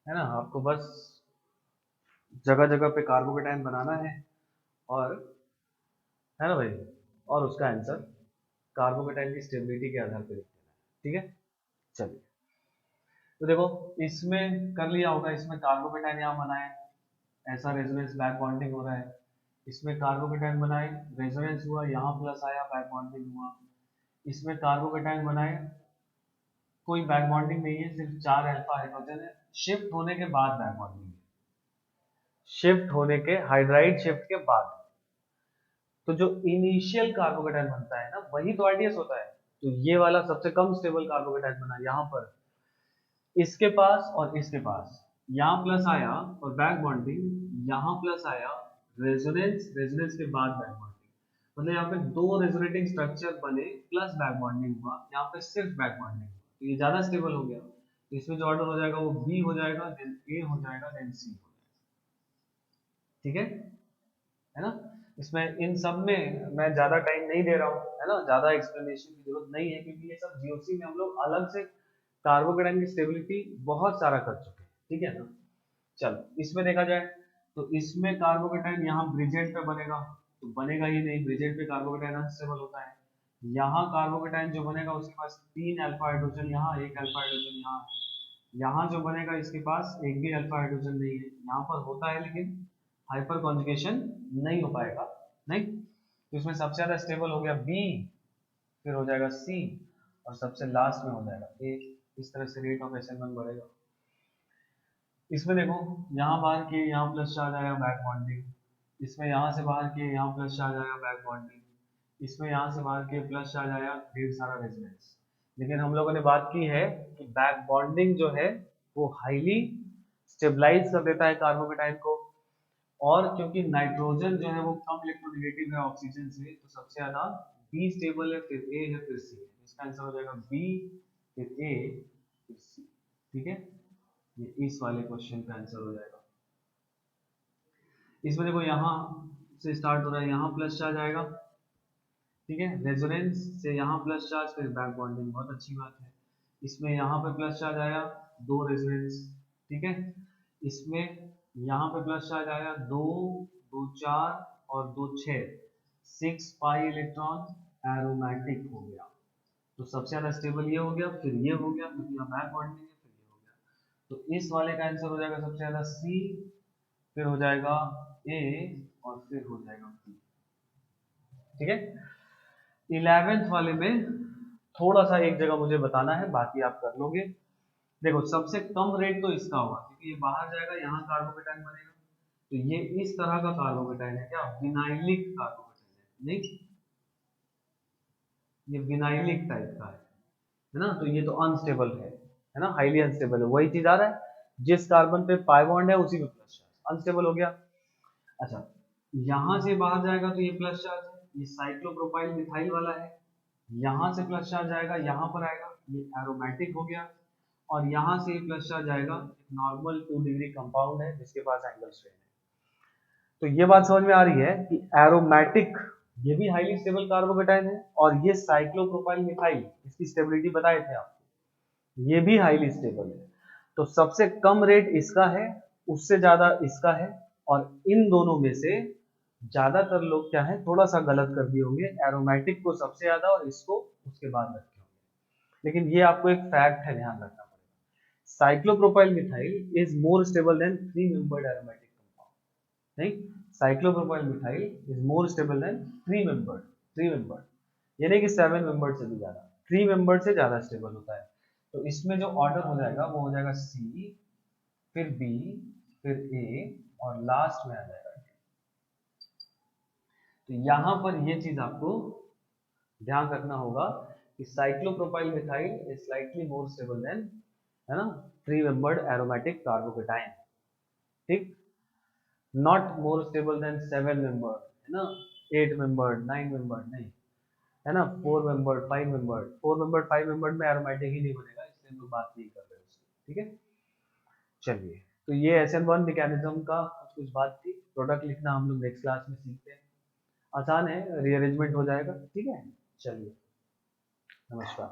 है ना। आपको बस जगह जगह पे कार्बोकेटाइन बनाना है, और है ना भाई, और उसका आंसर कार्बोकेटाइन की स्टेबिलिटी के आधार पर लिख देना है, ठीक है। चलिए, तो देखो इसमें कर लिया होगा, इसमें कार्बोकेटाइन यहाँ बनाए, ऐसा रेजोनेंस बैक बॉन्डिंग हो रहा है। इसमें कार्बोकेटाइन बनाए, रेजोनेंस हुआ, यहाँ प्लस आया, बैक बॉन्डिंग हुआ। इसमें कार्बोकेटाइन बनाए, कोई बैक बॉन्डिंग नहीं है, सिर्फ 4 अल्फा हाइड्रोजन है। शिफ्ट होने के बाद बैक बॉन्डिंग है, शिफ्ट होने के, हाइड्राइड शिफ्ट के बाद। तो जो इनिशियल कार्बोकेटाइन बनता है ना, वही तो आरडीएस होता है। तो ये वाला सबसे कम स्टेबल कार्बोकेटाइन बना यहाँ पर, इसके पास और इसके पास, यहाँ प्लस आया और बैक बॉन्डिंग, यहाँ प्लस आया, रेजोनेंस, रेजोनेंस के बाद बैक बॉन्डिंग। मतलब यहाँ पे दो रेजोनेटिंग स्ट्रक्चर बने प्लस बैक बॉन्डिंग हुआ, यहाँ पे सिर्फ बैक बॉन्डिंग, तो ये ज्यादा स्टेबल हो गया। तो इसमें जो ऑर्डर हो जाएगा वो बी हो जाएगा, देन ए हो जाएगा, देन सी हो जाएगा, ठीक है ना। इसमें इन सब में मैं ज्यादा टाइम नहीं दे रहा हूँ, है ना, ज्यादा एक्सप्लेनेशन की जरूरत नहीं है, क्योंकि ये सब जीओसी में हम लोग अलग से कार्बोकेटाइन की स्टेबिलिटी बहुत सारा कर चुके हैं, ठीक है ना। चलो इसमें देखा जाए, तो इसमें कार्बोकेटाइन यहाँ ब्रिजेट पे बनेगा, तो बनेगा ही नहीं, ब्रिजेट पे कार्बोकेटाइन अनस्टेबल होता है। यहाँ कार्बोकेटाइन जो बनेगा उसके पास 3 अल्फा हाइड्रोजन यहाँ, 1 अल्फा हाइड्रोजन यहाँ। यहाँ जो बनेगा इसके पास एक भी अल्फा हाइड्रोजन नहीं है, यहाँ पर होता है लेकिन हाइपर कॉन्जुगेशन नहीं हो पाएगा, नहीं। तो इसमें सबसे ज्यादा स्टेबल हो गया बी, फिर हो जाएगा सी, और सबसे लास्ट में हो जाएगा ए। इस तरह से रेट ऑफ एसेंबल बढ़ेगा। इसमें देखो, यहाँ बाहर किए यहाँ प्लस चार्ज आया, बैक बॉन्डिंग। इसमें यहाँ से बाहर किए यहाँ प्लस चार्ज आया, बैक बॉन्डिंग। इसमें यहाँ से मार के प्लस चार्ज आया, ढेर सारा रेजोनेंस। लेकिन हम लोगों ने बात की है कि बैक बॉन्डिंग जो है वो हाईली स्टेबलाइज कर देता है कार्बोकेटाइन को, और क्योंकि नाइट्रोजन जो है वो कम इलेक्ट्रोनेगेटिव है ऑक्सीजन से, तो सबसे ज्यादा बी स्टेबल है, फिर ए है, फिर सी है। इसका आंसर हो जाएगा बी, फिर ए, फिर सी। ठीक है, ये इस वाले क्वेश्चन का आंसर हो जाएगा। इसमें देखो यहाँ से स्टार्ट हो रहा है, यहाँ प्लस चार्ज आएगा, ठीक है, रेजोनेंस से यहाँ प्लस चार्ज, फिर बैक बॉन्डिंग, बहुत अच्छी बात है। इसमें यहाँ पे प्लस चार्ज आया, दो रेजोनेंस, ठीक है। इसमें यहाँ पे प्लस चार्ज आया, दो, दो चार और दो छः, 6 पाई इलेक्ट्रॉन एरोमेटिक हो गया। तो सबसे ज्यादा स्टेबल ये हो गया, फिर ये हो गया, क्योंकि यहाँ बैक बॉन्डिंग है, फिर ये हो गया। तो इस वाले का आंसर हो जाएगा सबसे ज्यादा सी, फिर हो जाएगा ए, और फिर हो जाएगा बी। ठीक है। 11th वाले में थोड़ा सा एक जगह मुझे बताना है, बाकी आप कर लोगे। देखो सबसे कम रेट तो इसका होगा, क्योंकि ये बाहर जाएगा, यहाँ कार्बोकेटाइन बनेगा, तो ये इस तरह का कार्बोकेटाइन है, क्या विनाइलिक कार्बोकेटाइन है, नहीं ये विनाइलिक टाइप का है ना। तो ये तो अनस्टेबल है ना, हाईली अनस्टेबल है। वही चीज आ रहा है, जिस कार्बन पे पाई बॉन्ड है उसी में प्लस चार्ज, अनस्टेबल हो गया। अच्छा, यहां से बाहर जाएगा तो ये प्लस चार्ज है, ये साइक्लोप्रोपाइल मिथाइल वाला है। यहाँ से प्लस चार्ज आएगा, यहाँ पर आएगा, ये एरोमेटिक हो गया। और यहाँ से प्लस चार्ज आएगा, नॉर्मल 2 डिग्री कंपाउंड है जिसके पास एंगल स्ट्रेन है। तो ये बात समझ में आ रही है कि एरोमेटिक ये भी हाईली स्टेबल कार्बोकेटाइन है, और ये साइक्लोप्रोपाइल मिथाइल, इसकी स्टेबिलिटी बताए थे आपको, ये भी हाईली स्टेबल है। तो सबसे कम रेट इसका है, उससे ज्यादा इसका है, और इन दोनों में से ज्यादातर लोग क्या है, थोड़ा सा गलत कर दिए होंगे, एरोमेटिक को सबसे ज्यादा और इसको उसके बाद रखे होंगे। लेकिन ये आपको एक फैक्ट है, ध्यान रखना पड़ेगा, cyclopropyl methyl is more stable than 3 membered aromatic compound. नहीं, cyclopropyl methyl is more stable than 3 membered, ये नहीं कि 7 मेंबर्ड से भी ज्यादा, 3 मेंबर्ड से ज्यादा स्टेबल होता है। तो इसमें जो ऑर्डर हो जाएगा वो हो जाएगा सी, फिर बी, फिर ए, और लास्ट में आ जाएगा डी। तो यहां पर ये चीज आपको ध्यान रखना होगा कि cyclopropyl methyl is slightly more stable then, है ना, 3 मेंबर्ड एरोमेटिक कार्बोकेटाइन। ठीक, not more stable then 7 membered, है ना, 8 मेंबर्ड, 9 मेंबर्ड नहीं, है ना, 4 मेंबर्ड, 5 मेंबर्ड, 4 मेंबर्ड 5 मेंबर्ड में एरोमेटिक ही नहीं बनेगा, इसलिए हम लोग बात नहीं कर रहे उसकी। ठीक है, चलिए, तो ये SN1 मैकेनिज्म का कुछ बात थी। प्रोडक्ट लिखना हम लोग नेक्स्ट क्लास में सीखते हैं, आसान है, रीअरेंजमेंट हो जाएगा। ठीक है, चलिए, नमस्कार।